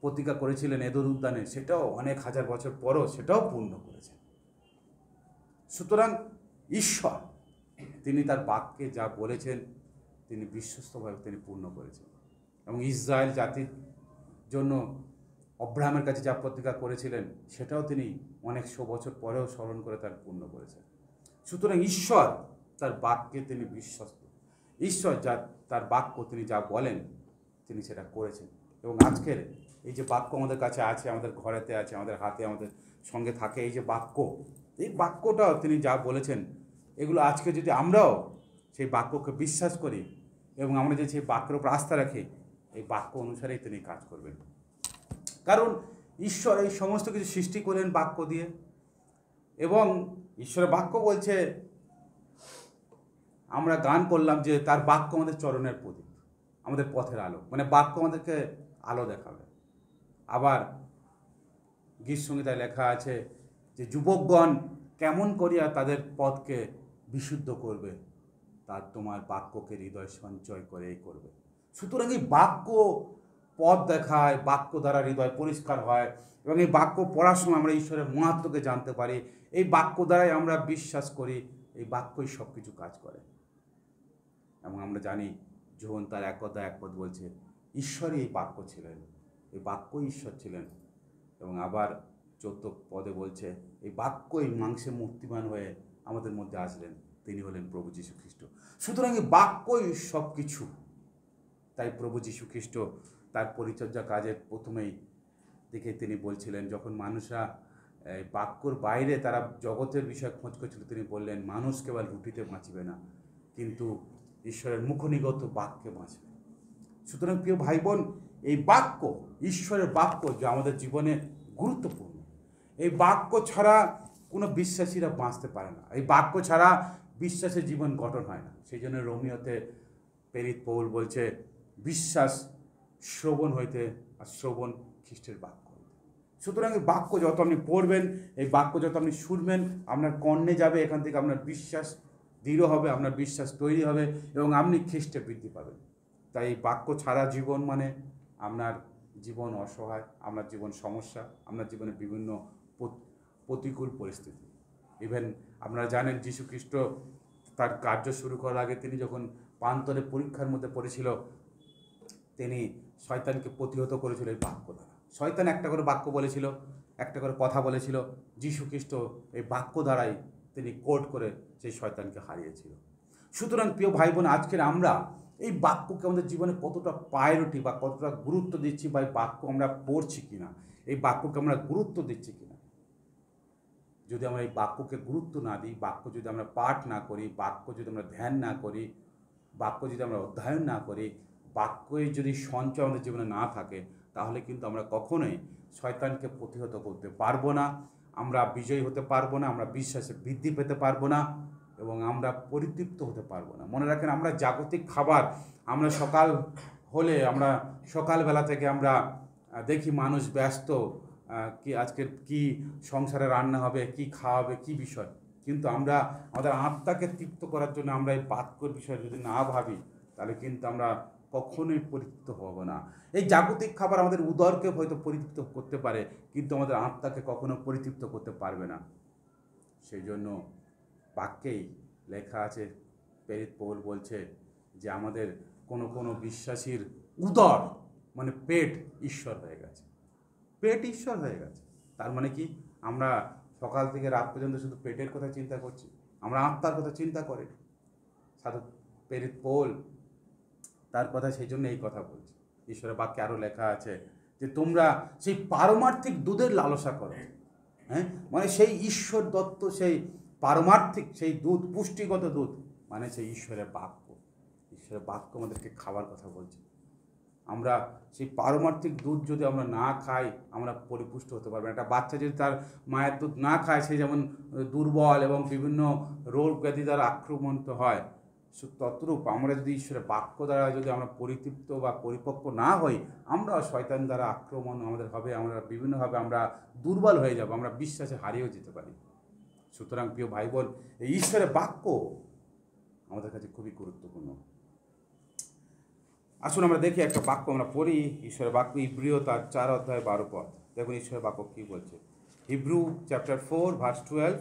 প্রতিজ্ঞা করেছিলেন এদেন উদ্যানে, সেটাও অনেক হাজার বছর পরও সেটাও পূর্ণ করেছেন। সুতরাং ঈশ্বর তিনি তার বাক্যে যা বলেছেন তিনি বিশ্বস্তভাবে তিনি পূর্ণ করেছেন। এবং ইসরায়েল জাতির জন্য অব্রাহামের কাছে যা প্রতিজ্ঞা করেছিলেন সেটাও তিনি অনেক শো বছর পরেও স্মরণ করে তার পূর্ণ করেছেন। সুতরাং ঈশ্বর তার বাক্যে তিনি বিশ্বস্ত। ঈশ্বর যা তার বাক্য তিনি যা বলেন তিনি সেটা করেছেন। এবং আজকের এই যে বাক্য আমাদের কাছে আছে, আমাদের ঘরেতে আছে, আমাদের হাতে, আমাদের সঙ্গে থাকে, এই যে বাক্য, এই বাক্যটাও তিনি যা বলেছেন এগুলো আজকে যদি আমরাও সেই বাক্যকে বিশ্বাস করি এবং আমরা যদি সেই বাক্যের উপর আস্থা রাখি, এই বাক্য অনুসারেই তিনি কাজ করবেন। কারণ ঈশ্বর এই সমস্ত কিছু সৃষ্টি করলেন বাক্য দিয়ে, এবং ঈশ্বরের বাক্য বলছে, আমরা গান করলাম যে তার বাক্য আমাদের চরণের প্রদীপ, আমাদের পথের আলো, মানে বাক্য আমাদেরকে আলো দেখাবে। আবার গীত সংহিতায় লেখা আছে যে যুবকগণ কেমন করিয়া তাদের পথকে বিশুদ্ধ করবে, তার তোমার বাক্যকে হৃদয় সঞ্চয় করেই করবে। সুতরাং এই বাক্য পথ দেখায়, বাক্য দ্বারা হৃদয় পরিষ্কার হয়, এবং এই বাক্য পড়ার সময় আমরা ঈশ্বরের মহত্বকে জানতে পারি। এই বাক্য দ্বারাই আমরা বিশ্বাস করি, এই বাক্যই সব কিছু কাজ করে। এবং আমরা জানি যোহন তার 1:1 বলছে ঈশ্বরই এই বাক্য ছিলেন, এই বাক্যই ঈশ্বর ছিলেন। এবং আবার 14 বলছে এই বাক্যই মাংসে মূর্তিমান হয়ে আমাদের মধ্যে আসলেন, তিনি হলেন প্রভু যীশু খ্রিস্ট। সুতরাং এই বাক্যই সব কিছু। তাই প্রভু যীশু খ্রিস্ট তার পরিচর্যা কাজের প্রথমেই দেখে তিনি বলছিলেন, যখন মানুষরা এই বাক্যর বাইরে তারা জগতের বিষয় খোঁজ করছিল, তিনি বললেন মানুষ কেবল রুটিতে বাঁচবে না, কিন্তু ঈশ্বরের মুখনিগত বাক্যে বাঁচবে। সুতরাং প্রিয় ভাই বোন, এই বাক্য, ঈশ্বরের বাক্য যা আমাদের জীবনে গুরুত্বপূর্ণ। এই বাক্য ছাড়া কোনো বিশ্বাসীরা বাঁচতে পারে না, এই বাক্য ছাড়া বিশ্বাসের জীবন গঠন হয় না। সেই জন্য রোমিওতে প্রেরিত পৌল বলছে বিশ্বাস শ্রবণ হইতে, আর শ্রবণ খ্রিস্টের বাক্য হইতে। সুতরাং এই বাক্য যত আপনি পড়বেন, এই বাক্য যত আপনি শুনবেন, আপনার কর্ণে যাবে, এখান থেকে আপনার বিশ্বাস দৃঢ় হবে, আপনার বিশ্বাস তৈরি হবে এবং আপনি খ্রিস্টে বৃদ্ধি পাবেন। তাই এই বাক্য ছাড়া জীবন মানে আপনার জীবন অসহায়, আপনার জীবন সমস্যা, আপনার জীবনে বিভিন্ন প্রতিকূল পরিস্থিতি। ইভেন আপনারা জানেন যীশু খ্রিস্ট তার কার্য শুরু করার আগে তিনি যখন প্রান্তরে পরীক্ষার মধ্যে পড়েছিল, তিনি শয়তানকে প্রতিহত করেছিল এই বাক্য দ্বারা। শয়তান একটা করে বাক্য বলেছিল, একটা করে কথা বলেছিল, যীশু খ্রিস্ট এই বাক্য দ্বারাই তিনি কোট করে সেই শয়তানকে হারিয়েছিল। সুতরাং প্রিয় ভাই বোন, আজকের আমরা এই বাক্যকে আমাদের জীবনে কতটা প্রায়োরিটি বা কতটা গুরুত্ব দিচ্ছি, বা এই বাক্য আমরা পড়ছি কিনা, এই বাক্যকে আমরা গুরুত্ব দিচ্ছি কিনা। যদি আমরা এই বাক্যকে গুরুত্ব না দিই, বাক্য যদি আমরা পাঠ না করি, বাক্য যদি আমরা ধ্যান না করি, বাক্য যদি আমরা অধ্যয়ন না করি, বাক্যের যদি সঞ্চয় আমাদের জীবনে না থাকে, তাহলে কিন্তু আমরা কখনোই শয়তানকে প্রতিহত করতে পারবো না, আমরা বিজয়ী হতে পারবো না, আমরা বিশ্বাসে বৃদ্ধি পেতে পারবো না, এবং আমরা পরিতৃপ্ত হতে পারবো না। মনে রাখেন, আমরা জাগতিক খাবার, আমরা সকাল হলে আমরা সকালবেলা থেকে আমরা দেখি মানুষ ব্যস্ত, কি আজকের কি সংসারে রান্না হবে, কি খাওয়াবে, কি বিষয়। কিন্তু আমরা আমাদের আত্মাকে তৃপ্ত করার জন্য আমরা এই বাক্যর বিষয় যদি না ভাবি, তাহলে কিন্তু আমরা কখনোই পরিতৃপ্ত হব না। এই জাগতিক খাবার আমাদের উদরকে হয়তো পরিতৃপ্ত করতে পারে, কিন্তু আমাদের আত্মাকে কখনো পরিতৃপ্ত করতে পারবে না। সেই জন্য বাক্যেই লেখা আছে, প্রেরিত পৌল বলছে যে আমাদের কোনো বিশ্বাসীর উদর মানে পেট ঈশ্বর হয়ে গেছে, পেট ঈশ্বর হয়ে গেছে। তার মানে কি, আমরা সকাল থেকে রাত পর্যন্ত শুধু পেটের কথা চিন্তা করছি, আমরা আত্মার কথা চিন্তা করি। সাধু প্রেরিত পৌল তার কথা সেই জন্য এই কথা বলছে। ঈশ্বরের বাক্যে আরও লেখা আছে যে তোমরা সেই পারমার্থিক দুধের লালসা করো। হ্যাঁ, মানে সেই ঈশ্বর দত্ত সেই পারমার্থিক সেই দুধ, পুষ্টিগত দুধ, মানে সেই ঈশ্বরের বাক্য। ঈশ্বরের বাক্য আমাদেরকে খাওয়ার কথা বলছে। আমরা সেই পারমার্থিক দুধ যদি আমরা না খাই, আমরা পরিপুষ্ট হতে পারবো না। একটা বাচ্চা যদি তার মায়ের দুধ না খায়, সে যেমন দুর্বল এবং বিভিন্ন রোগ ব্যাধি দ্বারা আক্রমণিত হয়, তদ্রূপ আমরা যদি ঈশ্বরের বাক্য দ্বারা যদি আমরা পরিতৃপ্ত বা পরিপক্ক না হই, আমরা শয়তান দ্বারা আক্রমণ আমাদের হবে, আমরা বিভিন্নভাবে আমরা দুর্বল হয়ে যাব, আমরা বিশ্বাসে হারিয়েও যেতে পারি। সুতরাং প্রিয় ভাই বোন, এই ঈশ্বরের বাক্য আমাদের কাছে খুবই গুরুত্বপূর্ণ। আসুন আমরা দেখি একটা বাক্য আমরা পড়ি, ঈশ্বরের বাক্য ইব্রিয় তার 4 অধ্যায় 12 পদ। দেখুন ঈশ্বরের বাক্য কী বলছে। Hebrew chapter 4 verse 12।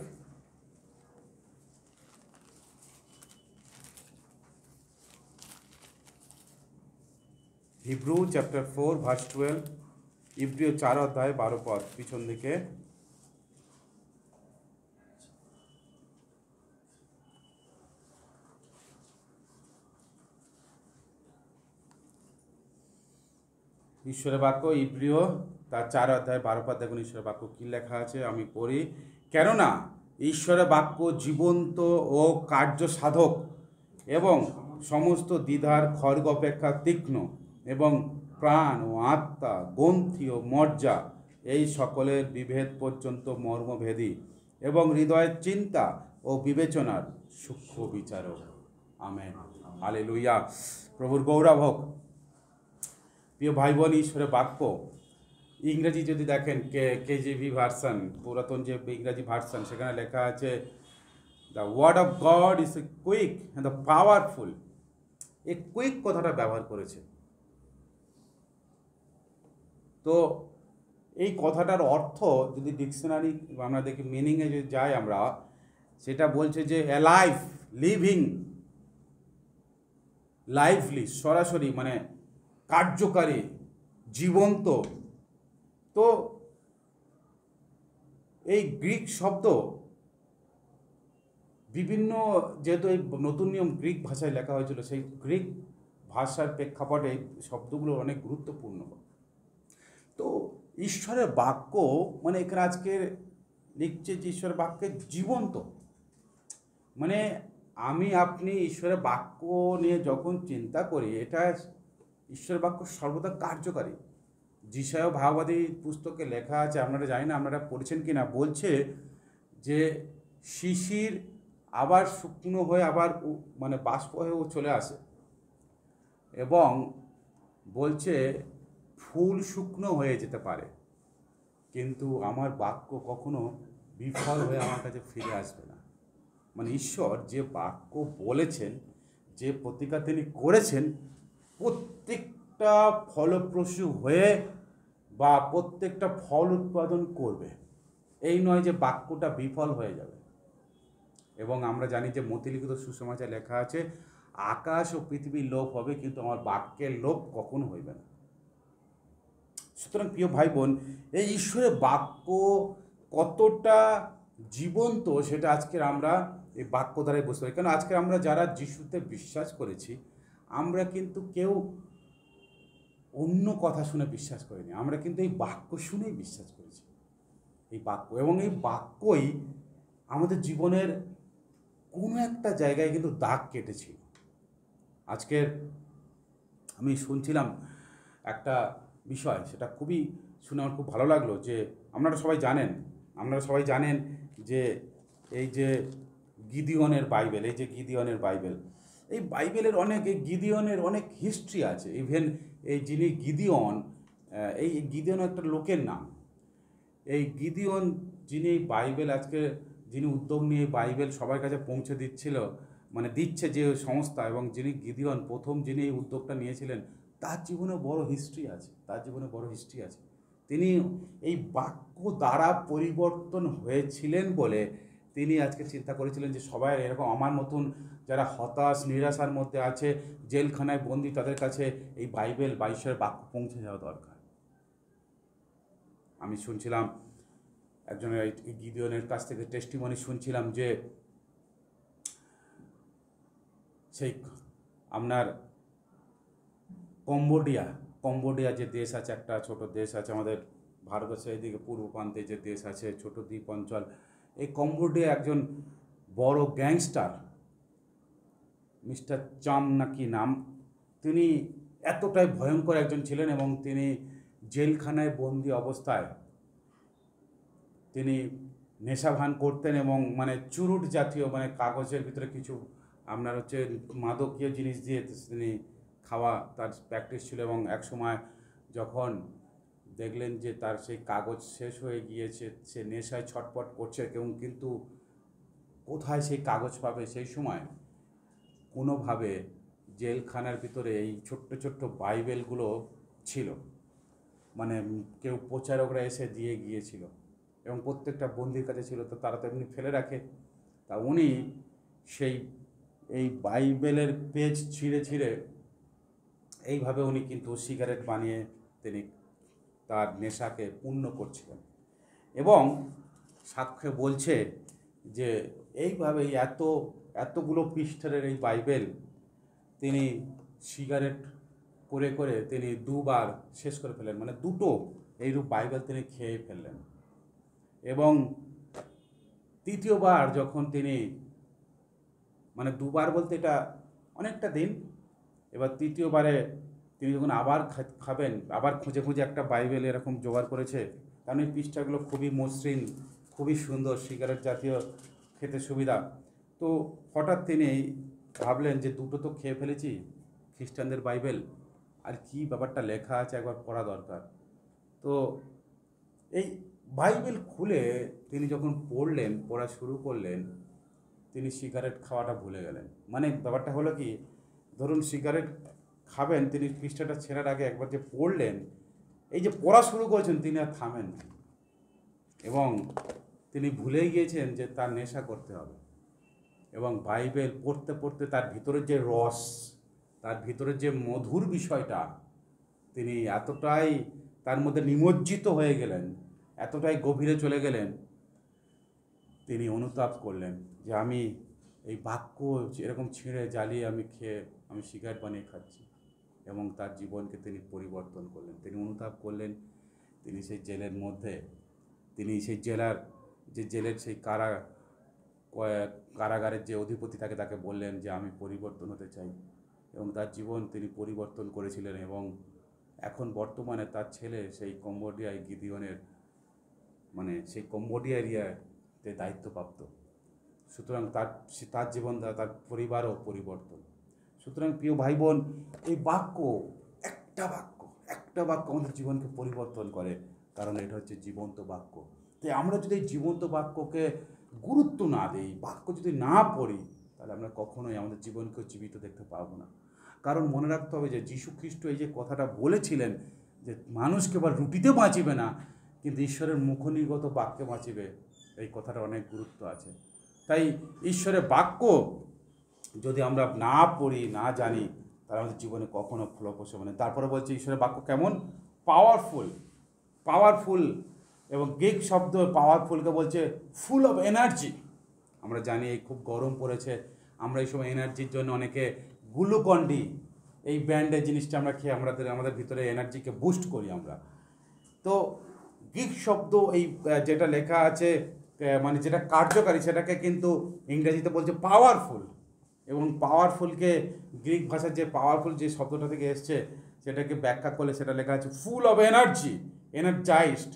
Hebrew chapter 4 verse 12, ইব্রিয় 4 অধ্যায় 12 পদ, পিছন দিকে। ঈশ্বরের বাক্য ইব্রিয় তার 4 অধ্যায় 12 পদ। দেখুন ঈশ্বরের বাক্য কী লেখা আছে, আমি পড়ি। কেননা ঈশ্বরের বাক্য জীবন্ত ও কার্য সাধক এবং সমস্ত দ্বিধার খড়গ অপেক্ষা তীক্ষ্ণ এবং প্রাণ ও আত্মা, গ্রন্থি ও মজ্জা এই সকলের বিভেদ পর্যন্ত মর্মভেদী এবং হৃদয়ের চিন্তা ও বিবেচনার সূক্ষ্ম বিচারক। আমেন, হালেলুয়া, প্রভুর গৌরব হোক। প্রিয় ভাই বোন, ঈশ্বরের বাক্য ইংরেজি যদি দেখেন, কেজিভি ভার্সন, পুরাতন যে ইংরেজি ভার্সন, সেখানে লেখা আছে the word of God is a quick and the powerful. এই কুইক কথাটা ব্যবহার করেছে। তো এই কথাটার অর্থ যদি ডিকশনারি আমরা দেখি, মিনিংয়ে যদি যাই আমরা, সেটা বলছে যে অ্যালাইভ, লিভিং, লাইভলি, সরাসরি মানে কার্যকারী, জীবন্ত। তো এই গ্রিক শব্দ বিভিন্ন, যেহেতু এই নতুন নিয়ম গ্রিক ভাষায় লেখা হয়েছিল, সেই গ্রিক ভাষার প্রেক্ষাপটে এই শব্দগুলো অনেক গুরুত্বপূর্ণ। তো ঈশ্বরের বাক্য মানে এখানে আজকে লিখছে যে ঈশ্বরের বাক্যের জীবন্ত, মানে আমি আপনি ঈশ্বরের বাক্য নিয়ে যখন চিন্তা করি, এটা ঈশ্বরের বাক্য সর্বদা কার্যকারী। যিশায় ভাববাদী পুস্তকে লেখা আছে, আপনারা জানি না আপনারা পড়েছেন কি না, বলছে যে শিশির আবার শুকনো হয়ে আবার মানে বাষ্প হয়েও চলে আসে, এবং বলছে ফুল শুকনো হয়ে যেতে পারে, কিন্তু আমার বাক্য কখনো বিফল হয়ে আমার কাছে ফিরে আসবে না। মানে ঈশ্বর যে বাক্য বলেছেন, যে প্রতিজ্ঞা তিনি করেছেন, প্রত্যেকটা ফলপ্রসূ হয়ে বা প্রত্যেকটা ফল উৎপাদন করবে। এই নয় যে বাক্যটা বিফল হয়ে যাবে। এবং আমরা জানি যে মতিলিখিত সুসমাচার লেখা আছে, আকাশ ও পৃথিবীর লোপ হবে, কিন্তু আমার বাক্যের লোপ কখনো হইবে না। সুতরাং প্রিয় ভাই বোন, এই ঈশ্বরের বাক্য কতটা জীবন্ত, সেটা আজকের আমরা এই বাক্য দ্বারাই বুঝতে পারি। কেন আজকে আমরা যারা যিশুতে বিশ্বাস করেছি, আমরা কিন্তু কেউ অন্য কথা শুনে বিশ্বাস করিনি, আমরা কিন্তু এই বাক্য শুনেই বিশ্বাস করেছি। এই বাক্য, এবং এই বাক্যই আমাদের জীবনের কোনো একটা জায়গায় কিন্তু দাগ কেটেছিল। আজকের আমি শুনছিলাম একটা বিষয়, সেটা খুবই শুনে আমার খুব ভালো লাগলো, যে আপনারা সবাই জানেন যে এই যে গিদিয়নের বাইবেল, এই গিদিয়নের অনেক হিস্ট্রি আছে। ইভেন এই যিনি গিদিয়ন, এই গিদিয়ন একটা লোকের নাম। এই গিদিয়ন যিনি বাইবেল আজকে, যিনি উদ্যোগ নিয়ে বাইবেল সবার কাছে পৌঁছে দিচ্ছে যে সংস্থা, এবং যিনি গিদিয়ন প্রথম যিনি এই উদ্যোগটা নিয়েছিলেন, তার জীবনে বড় হিস্ট্রি আছে। তিনি এই বাক্য দ্বারা পরিবর্তন হয়েছিলেন বলে তিনি আজকে চিন্তা করেছিলেন যে সবাই এরকম আমার মতন যারা হতাশ নিরাশার মধ্যে আছে, জেলখানায় বন্দি, তাদের কাছে এই বাইবেল বা ঈশ্বরের বাক্য পৌঁছে যাওয়া দরকার। আমি শুনছিলাম একজনের গিদিয়নের কাছ থেকে টেস্টিমনি শুনছিলাম, যে সেই আপনার কম্বোডিয়া যে দেশ আছে, একটা ছোট দেশ আছে আমাদের ভারতবর্ষের এইদিকে পূর্ব প্রান্তে যে দেশ আছে, ছোট দ্বীপ অঞ্চল, এই কম্বোডিয়া একজন বড় গ্যাংস্টার, মিস্টার চাম নাকি নাম, তিনি এতটাই ভয়ঙ্কর একজন ছিলেন, এবং তিনি জেলখানায় বন্দি অবস্থায় তিনি নেশাভান করতেন, এবং চুরুট জাতীয় কাগজের ভিতরে কিছু আপনার মাদকীয় জিনিস দিয়ে তিনি খাওয়া তার প্র্যাকটিস ছিল। এবং এক সময় যখন দেখলেন যে তার সেই কাগজ শেষ হয়ে গিয়েছে, সে নেশায় ছটপট করছে, কিন্তু কোথায় সেই কাগজ পাবে, সেই সময় কোনোভাবে জেলখানার ভিতরে এই ছোট্ট বাইবেলগুলো ছিল, কেউ প্রচারকরা এসে দিয়ে গিয়েছিল, এবং প্রত্যেকটা বন্দির কাছে ছিল, তো তারা তো এমনি ফেলে রাখে। তা উনি এই বাইবেলের পেজ ছিঁড়ে এইভাবে উনি কিন্তু সিগারেট বানিয়ে তিনি তার নেশাকে পূর্ণ করছিলেন। এবং সাক্ষ্য বলছে যে এইভাবে এতগুলো পৃষ্ঠার এই বাইবেল তিনি সিগারেট করে তিনি দুবার শেষ করে ফেললেন, দুটো এইরূপ বাইবেল তিনি খেয়ে ফেললেন। এবং তৃতীয়বার যখন তিনি দুবার বলতে এটা অনেকটা দিন, এবার তৃতীয়বারে তিনি যখন আবার খাবেন, আবার খুঁজে একটা বাইবেল এরকম জোগাড় করেছে, কারণ এই পৃষ্ঠাগুলো খুবই মসৃণ, খুবই সুন্দর, সিগারেট জাতীয়, খেতে সুবিধা। তো হঠাৎ তিনি ভাবলেন যে দুটো তো খেয়ে ফেলেছি খ্রিস্টানদের বাইবেল, আর কি ব্যাপারটা লেখা আছে একবার পড়া দরকার। তো এই বাইবেল খুলে তিনি যখন পড়া শুরু করলেন, তিনি সিগারেট খাওয়াটা ভুলে গেলেন। ব্যাপারটা হলো কি, ধরুন সিগারেট খাবেন, তিনি পৃষ্ঠাটা ছেড়ার আগে একবার যে পড়লেন, এই যে পড়া শুরু করেছেন, তিনি আর থামেন, এবং তিনি ভুলেই গিয়েছেন যে তার নেশা করতে হবে। এবং বাইবেল পড়তে তার ভিতরের যে রস, তার ভিতরের যে মধুর বিষয়টা, তিনি এতটাই তার মধ্যে নিমজ্জিত হয়ে গেলেন, এতটাই গভীরে চলে গেলেন, তিনি অনুতাপ করলেন যে আমি এই বাক্য এরকম ছিঁড়ে জ্বালিয়ে আমি সিগারেট বানিয়ে খাচ্ছি। এবং তার জীবনকে তিনি পরিবর্তন করলেন, তিনি অনুতাপ করলেন। তিনি সেই জেলের মধ্যে, তিনি সেই জেলের সেই কারাগারের যে অধিপতি তাকে বললেন যে আমি পরিবর্তন হতে চাই, এবং তার জীবন তিনি পরিবর্তন করেছিলেন। এবং এখন বর্তমানে তার ছেলে সেই কম্বোডিয়ায় গিদিয়নের সেই কম্বোডিয়া এরিয়াতে দায়িত্বপ্রাপ্ত। সুতরাং তার জীবন, তার পরিবারও পরিবর্তন। সুতরাং প্রিয় ভাই বোন, এই একটা বাক্য আমাদের জীবনকে পরিবর্তন করে, কারণ এটা হচ্ছে জীবন্ত বাক্য। তাই আমরা যদি এই জীবন্ত বাক্যকে গুরুত্ব না দিই, বাক্য যদি না পড়ি, তাহলে আমরা কখনোই আমাদের জীবনকে জীবিত দেখতে পাবো না। কারণ মনে রাখতে হবে যে যীশু খ্রিস্ট এই যে কথাটা বলেছিলেন যে মানুষ কেবল রুটিতে বাঁচিবে না, কিন্তু ঈশ্বরের মুখনির্গত বাক্যে বাঁচিবে, এই কথাটা অনেক গুরুত্ব আছে। তাই ঈশ্বরের বাক্য যদি আমরা না পড়ি, না জানি, তাহলে আমাদের জীবনে কখনো ফলপ্রসূ হবে না। তারপরে বলছে ঈশ্বরের বাক্য কেমন পাওয়ারফুল, এবং গ্রিক শব্দ পাওয়ারফুলকে বলছে ফুল অফ এনার্জি। আমরা জানি এই খুব গরম পড়েছে, আমরা এই সময় এনার্জির জন্য অনেকে গ্লুকন-ডি এই ব্র্যান্ডের জিনিসটা আমরা খেয়ে আমাদের ভিতরে এনার্জিকে বুস্ট করি আমরা। তো গ্রিক শব্দ এই যেটা লেখা আছে মানে যেটা কার্যকারী সেটাকে কিন্তু ইংরেজিতে বলছে পাওয়ারফুল। এবং পাওয়ারফুলকে গ্রিক ভাষার যে পাওয়ারফুল যে শব্দটা থেকে এসছে সেটাকে ব্যাখ্যা করলে সেটা লেখা আছে full of energy, energised,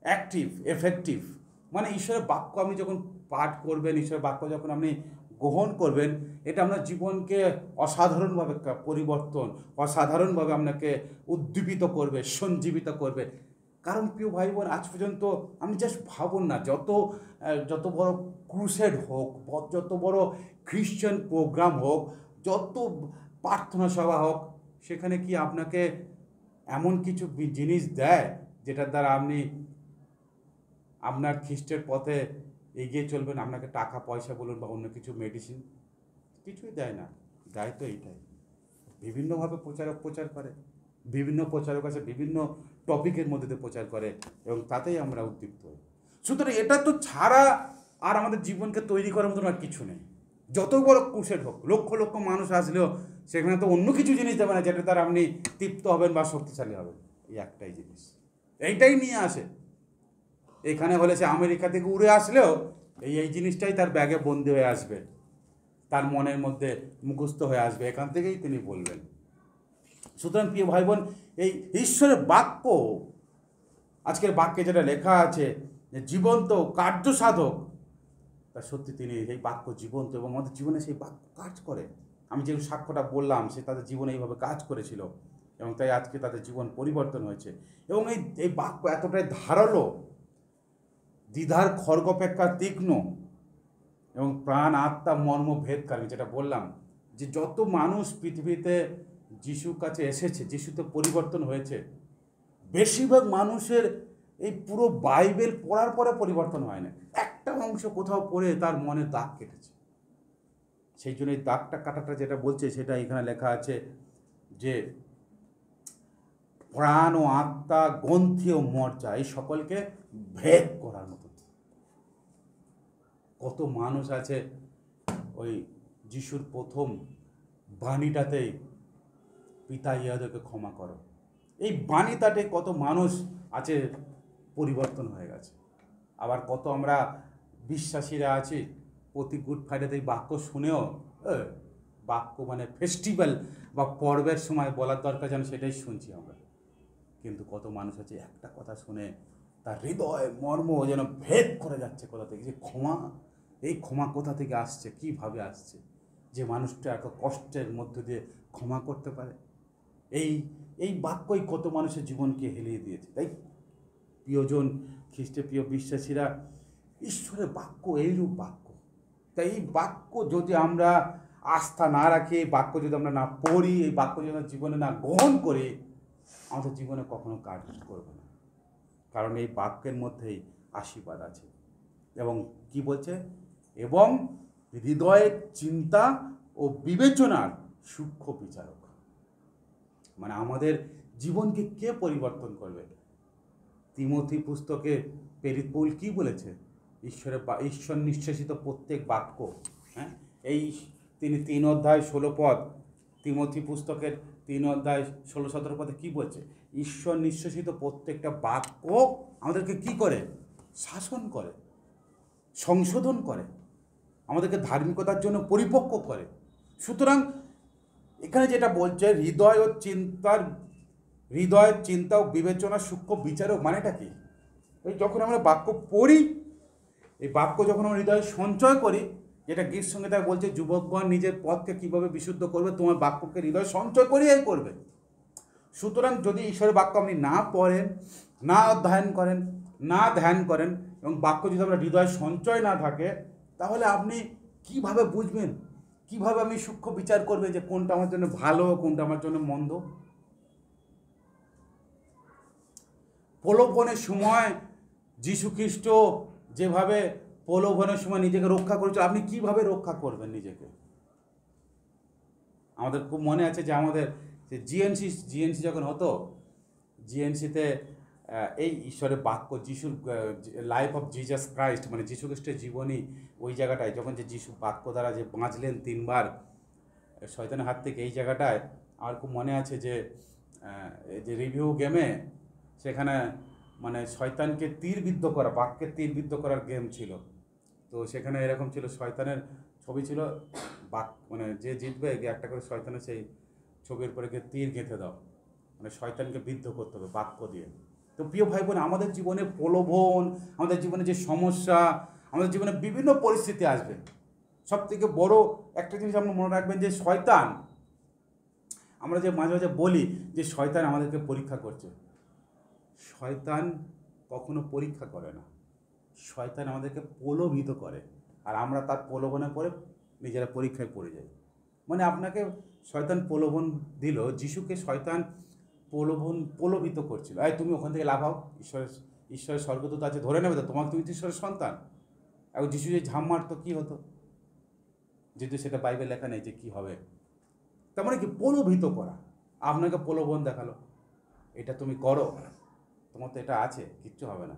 active, effective. মানে ঈশ্বরের বাক্য আপনি যখন পাঠ করবেন, ঈশ্বরের বাক্য যখন আপনি গ্রহণ করবেন, এটা আপনার জীবনকে অসাধারণভাবে পরিবর্তন, অসাধারণভাবে আপনাকে উদ্দীপিত করবে, সঞ্জীবিত করবে। কারণ প্রিয় ভাই বোন, আজ পর্যন্ত আপনি জাস্ট ভাবুন না, যত বড় ক্রুসেড হোক, যত বড় খ্রিশ্চান প্রোগ্রাম হোক, যত প্রার্থনা সভা হোক, সেখানে কি আপনাকে এমন কিছু জিনিস দেয় যেটার দ্বারা আপনি আপনার খ্রিস্টের পথে এগিয়ে চলবেন? আপনাকে টাকা পয়সা বলুন বা অন্য কিছু মেডিসিন, কিছুই দেয় না। দেয় তো এইটাই, বিভিন্নভাবে প্রচার করে, বিভিন্ন প্রচারক আছে, বিভিন্ন টপিকের মধ্যে দিয়ে প্রচার করে, এবং তাতেই আমরা উদ্দীপ্ত হই। সুতরাং এটা তো ছাড়া আর আমাদের জীবনকে তৈরি করার মতন আর কিছু নেই। যত বড় ক্রুসেড হোক, লক্ষ লক্ষ মানুষ আসলেও সেখানে তো অন্য কিছু জিনিস দেবে না যেটা দ্বারা আপনি তৃপ্ত হবেন বা শক্তিশালী হবেন। এই একটাই জিনিস, এইটাই নিয়ে আসে। এখানে হলে সে আমেরিকা থেকে উড়ে আসলেও এই জিনিসটাই তার ব্যাগে বন্দি হয়ে আসবে, তার মনের মধ্যে মুখস্থ হয়ে আসবে, এখান থেকেই তিনি বলবেন। সুতরাং প্রিয় ভাই বোন, এই ঈশ্বরের বাক্য, আজকের বাক্যে যেটা লেখা আছে যে জীবন্ত কার্যসাধক, তা সত্যি তিনি এই বাক্য জীবন্ত, এবং আমাদের জীবনে সেই বাক্য কাজ করে। আমি যে সাক্ষ্যটা বললাম, সে তাদের জীবনে এইভাবে কাজ করেছিল, এবং তাই আজকে তাদের জীবন পরিবর্তন হয়েছে। এবং এই বাক্য এতটাই ধারালো, দ্বিধার খড়গ অপেক্ষা তীক্ষ্ণ, এবং প্রাণ আত্মা মর্ম ভেদকারী। যেটা বললাম যে যত মানুষ পৃথিবীতে যিশুর কাছে এসেছে, যিশুতে পরিবর্তন হয়েছে, বেশিরভাগ মানুষের এই পুরো বাইবেল পড়ার পরে পরিবর্তন হয় না, একটা অংশ কোথাও পড়ে তার মনে দাগ কেটেছে। সেই জন্য এই দাগটা কাটাটা যেটা বলছে সেটা এখানে লেখা আছে যে প্রাণ ও আত্মা, গ্রন্থি ও মজ্জা, এই সকলকে ভেদ করার মতো। কত মানুষ আছে ওই যিশুর প্রথম বাণীটাতেই পিতা ইহাদেরকে ক্ষমা করো, এই বাণীটাতে কত মানুষ আছে পরিবর্তন হয়ে গেছে। আবার কত আমরা বিশ্বাসীরা আছি প্রতি গুড ফ্রাইডেতে এই বাক্য শুনেও বাক্য মানে ফেস্টিভ্যাল বা পর্বের সময় বলার দরকার যেন সেটাই শুনছি আমরা। কিন্তু কত মানুষ আছে একটা কথা শুনে তার হৃদয় মর্ম যেন ভেদ করে যাচ্ছে কোথা থেকে, যে ক্ষমা, এই ক্ষমা কোথা থেকে আসছে, কিভাবে আসছে, যে মানুষটা এত কষ্টের মধ্য দিয়ে ক্ষমা করতে পারে। এই বাক্যই কত মানুষের জীবনকে হেলিয়ে দিয়েছে। তাই প্রিয়জন, খ্রিস্টে প্রিয় বিশ্বাসীরা, ঈশ্বরের বাক্য এইরূপ বাক্য। তাই এই বাক্য যদি আমরা আস্থা না রাখি, এই বাক্য যদি আমরা না পড়ি, এই বাক্য যদি আমরা জীবনে না গ্রহণ করি, আমাদের জীবনে কখনো কাজ করবে না। কারণ এই বাক্যের মধ্যেই আশীর্বাদ আছে। এবং কি বলছে? এবং হৃদয়ের চিন্তা ও বিবেচনার সূক্ষ্ম বিচারক। মানে আমাদের জীবনকে কে পরিবর্তন করবে? তিমোথী পুস্তকে প্রেরিত পৌল কি বলেছে? ঈশ্বর নিঃশেষিত প্রত্যেক বাক্য, হ্যাঁ, এই তিনি 3 অধ্যায় 16 পদ, তিমোথী পুস্তকের 3 অধ্যায় 16-17 পদে কি বলছে? ঈশ্বর নিঃশেষিত প্রত্যেকটা বাক্য আমাদেরকে কি করে? শাসন করে, সংশোধন করে, আমাদেরকে ধার্মিকতার জন্য পরিপক্ক করে। সুতরাং এখানে যেটা বলছে হৃদয়ের চিন্তা ও বিবেচনা সূক্ষ্ম বিচারক, মানেটা কি? এই যখন আমরা বাক্য পড়ি, এই বাক্য যখন আমরা হৃদয়ে সঞ্চয় করি, যেটা গীত সংগীতায় বলছে যুবকগণ নিজের পথকে কীভাবে বিশুদ্ধ করবে, তোমার বাক্যকে হৃদয়ে সঞ্চয় করিয়াই করবে। সুতরাং যদি ঈশ্বরের বাক্য আপনি না পড়েন, না অধ্যয়ন করেন, না ধ্যান করেন, এবং বাক্য যদি আপনার হৃদয়ে সঞ্চয় না থাকে, তাহলে আপনি কিভাবে বুঝবেন, কিভাবে আপনি সূক্ষ্ম বিচার করবেন যে কোনটা আমার জন্য ভালো, কোনটা আমার জন্য মন্দ? প্রলোভনের সময় যীশু খ্রিস্ট যেভাবে প্রলোভনের সময় নিজেকে রক্ষা করেছিল, আপনি কিভাবে রক্ষা করবেন নিজেকে? আমাদের খুব মনে আছে যে আমাদের যে জিএনসি যখন হতো, জিএনসিতে এই ঈশ্বরের বাক্য, যিশুর লাইফ অফ জিজাস ক্রাইস্ট, মানে যীশু খ্রিস্টের জীবনী, ওই জায়গাটায় যখন যে যিশু বাক্য দ্বারা যে বাঁচলেন 3 বার শয়তানের হাত থেকে, এই জায়গাটায় আমার খুব মনে আছে যে রিভিউ গেমে সেখানে মানে শয়তানকে তীরবিদ্ধ করা, বাক্যের তীরবিদ্ধ করার গেম ছিল। তো সেখানে এরকম ছিল, শয়তানের ছবি ছিল, বাক মানে যে জিতবে একটা করে শয়তানের সেই ছবির পরে গিয়ে তীর গেঁথে দাও, মানে শয়তানকে বিদ্ধ করতে হবে বাক্য দিয়ে। তো প্রিয় ভাই বোন, আমাদের জীবনে প্রলোভন, আমাদের জীবনে যে সমস্যা, আমাদের জীবনে বিভিন্ন পরিস্থিতি আসবে, সব থেকে বড় একটা জিনিস আপনি মনে রাখবেন যে শয়তান, আমরা যে মাঝে মাঝে বলি যে শয়তান আমাদেরকে পরীক্ষা করছে, শয়তান কখনো পরীক্ষা করে না, শয়তান আমাদেরকে প্রলোভিত করে, আর আমরা তার প্রলোভনে পড়ে নিজেরা পরীক্ষায় পড়ে যাই। মানে আপনাকে শয়তান প্রলোভন দিল, যিশুকে শয়তান প্রলোভিত করছিল, এই তুমি ওখান থেকে লাফাও, ঈশ্বরের স্বর্গদূত আছে ধরে নেবে তো তোমাকে, তুমি তো ঈশ্বরের সন্তান। এবং যিশু যে ঝাম মারতো কী হতো, যেহেতু সেটা বাইবেল লেখা নেই যে কী হবে। তার মানে কি, প্রলোভিত করা, আপনাকে প্রলোভন দেখালো, এটা তুমি করো, তোমার তো এটা আছে, কিচ্ছু হবে না।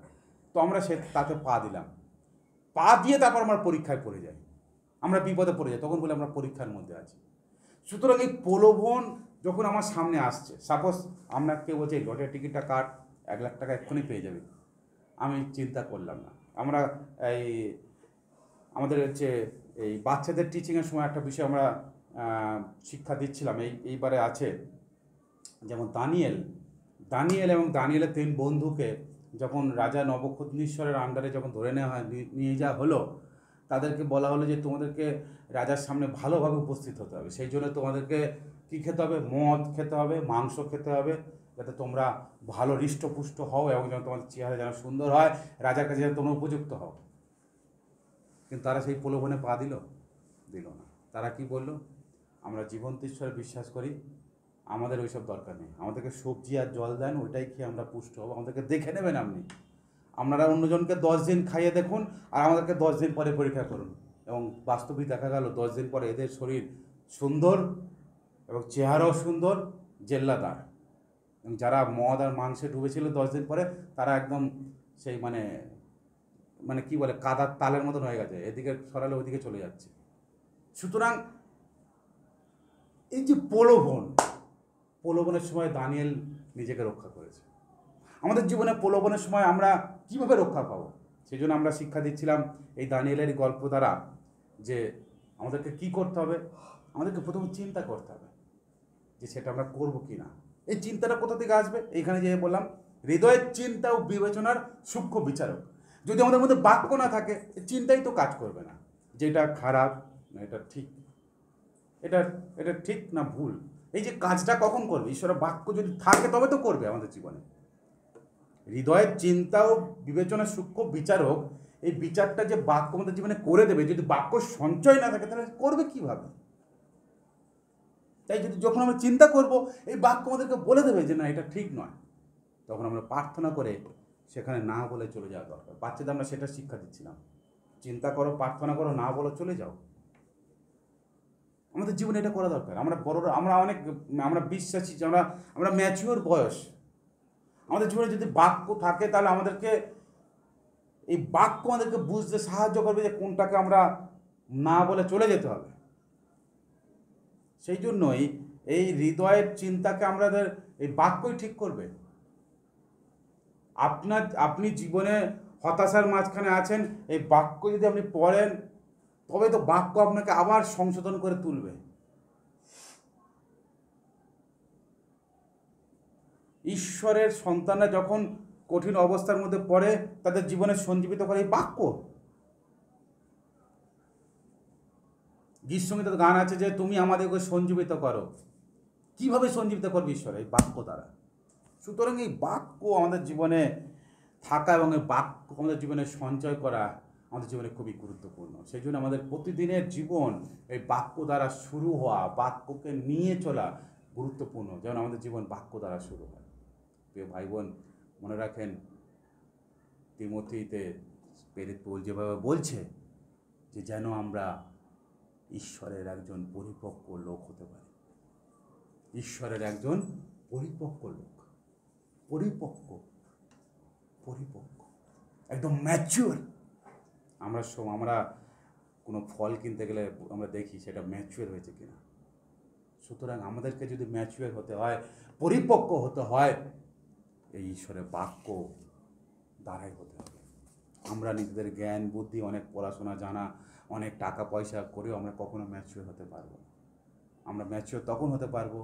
তো আমরা তাতে পা দিলাম, পা দিয়ে তারপর আমরা পরীক্ষায় পড়ে যাই, আমরা বিপদে পড়ে যাই, তখন বলে আমরা পরীক্ষার মধ্যে আছি। সুতরাং এই প্রলোভন যখন আমার সামনে আসছে, সাপোজ আমরা কেউ বলছে এই লটারির টিকিটটা কাট, 1,00,000 টাকা এক্ষুনি পেয়ে যাবে, আমি চিন্তা করলাম না। আমরা এই আমাদের হচ্ছে এই বাচ্চাদের টিচিংয়ের সময় একটা বিষয় আমরা শিক্ষা দিচ্ছিলাম, এইবারে আছে, যেমন দানিয়েল এবং দানিয়েলের 3 বন্ধুকে যখন রাজা নবুকদনেছরের আন্ডারে যখন ধরে নেওয়া হয়, নিয়ে যাওয়া হলো, তাদেরকে বলা হলো যে তোমাদেরকে রাজার সামনে ভালোভাবে উপস্থিত হতে হবে, সেই জন্য তোমাদেরকে কী খেতে হবে, মদ খেতে হবে, মাংস খেতে হবে, যাতে তোমরা ভালো হৃষ্টপুষ্ট হও এবং যেন তোমাদের চেহারা যেন সুন্দর হয়, রাজার কাছে যেন তোমরা উপযুক্ত হও। কিন্তু তারা সেই প্রলোভনে পা দিল না। তারা কি বলল, আমরা জীবন্ত ঈশ্বরে বিশ্বাস করি, আমাদের ওইসব দরকার নেই, আমাদেরকে সবজি আর জল দেন, ওইটাই খেয়ে আমরা পুষ্ট হবো, আমাদেরকে দেখে নেবেন আপনারা অন্যজনকে 10 দিন খাইয়ে দেখুন আর আমাদেরকে 10 দিন পরে পরীক্ষা করুন। এবং বাস্তবিক দেখা গেল 10 দিন পরে এদের শরীর সুন্দর এবং চেহারাও সুন্দর, জেল্লাদার। এবং যারা মদ আর মাংসে ডুবেছিল 10 দিন পরে, তারা একদম সেই মানে কি বলে, কাদার তালের মতন হয়ে গেছে, এদিকে সরালে ওইদিকে চলে যাচ্ছে। সুতরাং এই যে প্রলোভনের সময় দানিয়েল নিজেকে রক্ষা করেছে। আমাদের জীবনে প্রলোভনের সময় আমরা কিভাবে রক্ষা পাবো, সেই জন্য আমরা শিক্ষা দিচ্ছিলাম এই দানিয়েলের গল্প দ্বারা, যে আমাদেরকে কি করতে হবে, আমাদেরকে প্রথমে চিন্তা করতে হবে যে সেটা আমরা করবো কি না। এই চিন্তাটা কোথা থেকে আসবে, এইখানে যে বললাম, হৃদয়ের চিন্তা ও বিবেচনার সূক্ষ্ম বিচারক। যদি আমাদের মধ্যে বাক্য না থাকে, চিন্তাই তো কাজ করবে না, যে এটা খারাপ না এটা ঠিক, এটা ঠিক না ভুল, এই যে কাজটা কখন করবে, ঈশ্বরের বাক্য যদি থাকে তবে তো করবে আমাদের জীবনে। হৃদয়ের চিন্তা ও বিবেচনার সূক্ষ্ম বিচারক, এই বিচারটা যে বাক্য আমাদের জীবনে করে দেবে, যদি বাক্য সঞ্চয় না থাকে তাহলে করবে কিভাবে। তাই যখন আমরা চিন্তা করব, এই বাক্য আমাদেরকে বলে দেবে যে না এটা ঠিক নয়, তখন আমরা প্রার্থনা করে সেখানে না বলে চলে যাওয়া দরকার। বাচ্চাদের আমরা সেটা শিক্ষা দিচ্ছিলাম, চিন্তা করো, প্রার্থনা করো, না বলো চলে যাও। আমাদের জীবনে এটা করা দরকার। আমরা বড়রা, আমরা বিশ্বাসী, আমরা ম্যাচিওর বয়স, আমাদের জীবনে যদি বাক্য থাকে তাহলে আমাদেরকে এই বাক্য আমাদেরকে বুঝতে সাহায্য করবে যে কোনটাকে আমরা না বলে চলে যেতে হবে। সেই জন্যই এই হৃদয়ের চিন্তাকে আমাদের এই বাক্যই ঠিক করবে। আপনি জীবনে হতাশার মাঝখানে আছেন, এই বাক্য যদি আপনি পড়েন তবে তো বাক্য আপনাকে আবার সংশোধন করে তুলবে। ঈশ্বরের সন্তানরা যখন কঠিন অবস্থার মধ্যে পড়ে, তাদের জীবনে সঞ্জীবিত করে এই বাক্য। গীতসঙ্গীতের গান আছে যে তুমি আমাদেরকে সঞ্জীবিত করো। কিভাবে সঞ্জীবিত করবে ঈশ্বর? এই বাক্য দ্বারা। সুতরাং এই বাক্য আমাদের জীবনে থাকা এবং এই বাক্য আমাদের জীবনে সঞ্চয় করা আমাদের জীবনে খুবই গুরুত্বপূর্ণ। সেই জন্য আমাদের প্রতিদিনের জীবন এই বাক্য দ্বারা শুরু হওয়া, বাক্যকে নিয়ে চলা গুরুত্বপূর্ণ, যেন আমাদের জীবন বাক্য দ্বারা শুরু হয়। প্রিয় ভাই বোন, মনে রাখেন তিমোথীতে প্রেরিত পৌল যেভাবে বলছে যে যেন আমরা ঈশ্বরের একজন পরিপক্ক লোক হতে পারি। ঈশ্বরের একজন পরিপক্ক লোক, পরিপক্ক একদম ম্যাচিওর। আমরা কোনো ফল কিনতে গেলে আমরা দেখি সেটা ম্যাচিওর হয়েছে কিনা। সুতরাং আমাদেরকে যদি ম্যাচিওর হতে হয়, পরিপক্ক হতে হয়, এই ঈশ্বরের বাক্য দ্বারাই হতে হবে। আমরা নিজেদের জ্ঞান বুদ্ধি, অনেক পড়াশোনা জানা, অনেক টাকা পয়সা করেও আমরা কখনো ম্যাচিওর হতে পারবো না। আমরা ম্যাচিওর তখন হতে পারবো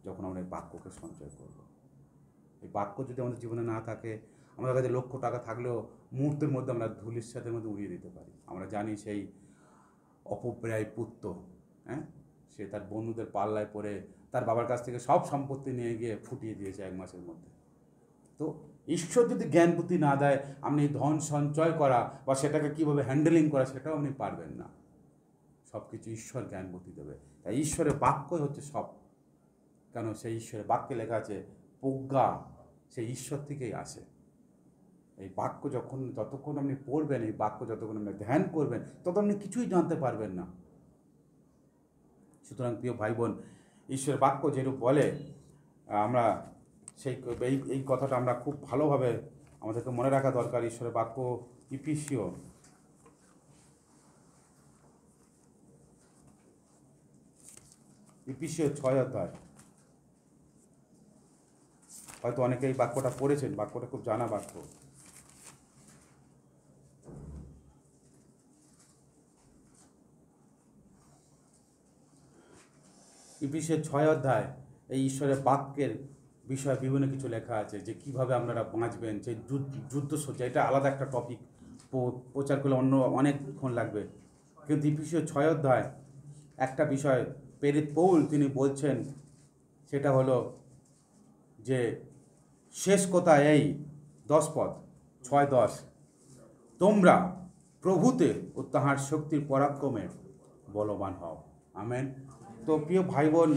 যখন আমরা এই বাক্যকে সঞ্চয় করব। এই বাক্য যদি আমাদের জীবনে না থাকে, আমাদের কাছে লক্ষ টাকা থাকলেও মুহূর্তের মধ্যে আমরা ধূলিসাতের মধ্যে উড়িয়ে দিতে পারি। আমরা জানি সেই অপব্যয় পুত্র, হ্যাঁ, সে তার বন্ধুদের পাল্লায় পড়ে তার বাবার কাছ থেকে সব সম্পত্তি নিয়ে গিয়ে ফুটিয়ে দিয়েছে 1 মাসের মধ্যে। তো ঈশ্বর যদি জ্ঞান বুদ্ধি না দেয়, আপনি ধন সঞ্চয় করা বা সেটাকে কীভাবে হ্যান্ডেলিং করা সেটাও আপনি পারবেন না। সব কিছু ঈশ্বর জ্ঞান বুদ্ধি দেবে। তাই ঈশ্বরের বাক্যই হচ্ছে সব। কেন, সেই ঈশ্বরের বাক্যে লেখা আছে প্রজ্ঞা সেই ঈশ্বর থেকেই আসে। এই বাক্য যতক্ষণ আপনি পড়বেন, এই বাক্য যতক্ষণ আপনি ধ্যান করবেন, তত আপনি কিছুই জানতে পারবেন না। সুতরাং প্রিয় ভাই বোন, ঈশ্বরের বাক্য যেরূপ বলে, আমরা সেই এই কথাটা আমরা খুব ভালোভাবে আমাদেরকে মনে রাখা দরকার। ঈশ্বরের বাক্য ইফিসীয় 6 অধ্যায়। হয়তো অনেকে এই বাক্যটা পড়েছেন, বাক্যটা খুব জানা বাক্য। ইফিসীয় 6 অধ্যায় এই ঈশ্বরের বাক্যের বিষয়ে বিভিন্ন কিছু লেখা আছে, যে কিভাবে আপনারা বাঁচবেন, সেই যুদ্ধসজ্জা। এটা আলাদা একটা টপিক, প্রচার করলে অনেকক্ষণ লাগবে। কিন্তু ইফিসীয় 6 অধ্যায় একটা বিষয় প্রেরিত পৌল তিনি বলছেন, সেটা হলো যে শেষ কথা এই 10 পদ 6-10, তোমরা প্রভুতে ও তাহার শক্তির পরাক্রমে বলবান হও। আমেন। তো প্রিয় ভাই বোন,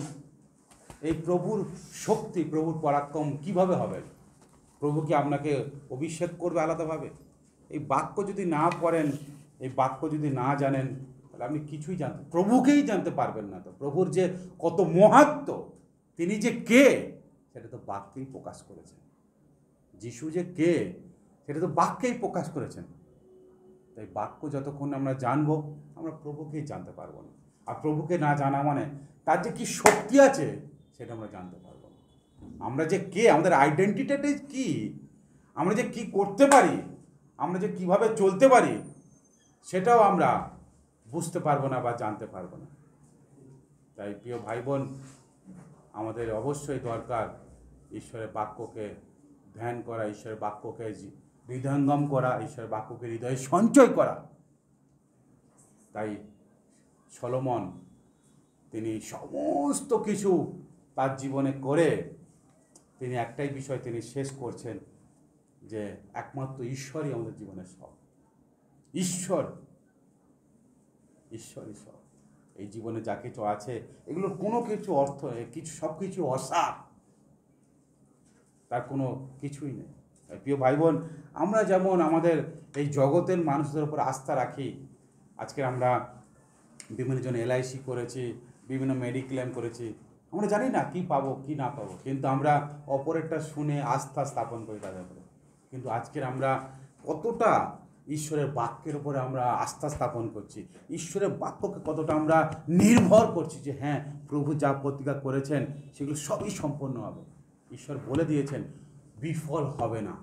এই প্রভুর শক্তি, প্রভুর পরাক্রম কিভাবে হবে? প্রভু কি আপনাকে অভিষেক করবে আলাদাভাবে? এই বাক্য যদি না পড়েন, এই বাক্য যদি না জানেন, তাহলে আপনি কিছুই প্রভুকেই জানতে পারবেন না। তো প্রভুর যে কত মহাত্ম্য, তিনি যে কে, সেটা তো বাক্যেই প্রকাশ করেছেন। যিশু যে কে, সেটা তো বাক্যেই প্রকাশ করেছেন। তাই বাক্য যতক্ষণ আমরা জানবো, আমরা প্রভুকেই জানতে পারবো না। আর প্রভুকে না জানা মানে তার যে কি শক্তি আছে সেটা আমরা জানতে পারবো না। আমরা যে কে, আমাদের আইডেন্টিটিটা কি, আমরা যে কি করতে পারি, আমরা যে কিভাবে চলতে পারি, সেটাও আমরা বুঝতে পারবো না বা জানতে পারবো না। তাই প্রিয় ভাই বোন, আমাদের অবশ্যই দরকার ঈশ্বরের বাক্যকে ধ্যান করা, ঈশ্বরের বাক্যকে হৃদয়ঙ্গম করা, ঈশ্বরের বাক্যকে হৃদয়ে সঞ্চয় করা। তাই সলোমন তিনি সমস্ত কিছু তার জীবনে করে তিনি একটাই বিষয় তিনি শেষ করছেন, যে একমাত্র ঈশ্বরই আমাদের জীবনের সব। ঈশ্বর ঈশ্বরই সব। এই জীবনে যা কিছু আছে, এগুলোর কোনো কিছু অর্থ, কিছু সব কিছু অসার, তার কোনো কিছুই নেই। প্রিয় ভাই বোন, আমরা যেমন আমাদের এই জগতের মানুষদের উপর আস্থা রাখি, আজকে আমরা বিভিন্ন জন LIC করেছি, বিভিন্ন মেডিক্লেম করেছি, আমরা জানি না কি পাবো কি না পাবো, কিন্তু আমরা অপরেরটা শুনে আস্থা স্থাপন করি তাদের উপরে। কিন্তু আজকের আমরা কতটা ঈশ্বরের বাক্যের উপরে আমরা আস্থা স্থাপন করছি, ঈশ্বরের বাক্যকে কতটা আমরা নির্ভর করছি, যে হ্যাঁ, প্রভু যা প্রতিজ্ঞা করেছেন সেগুলো সবই সম্পন্ন হবে। ঈশ্বর বলে দিয়েছেন বিফল হবে না,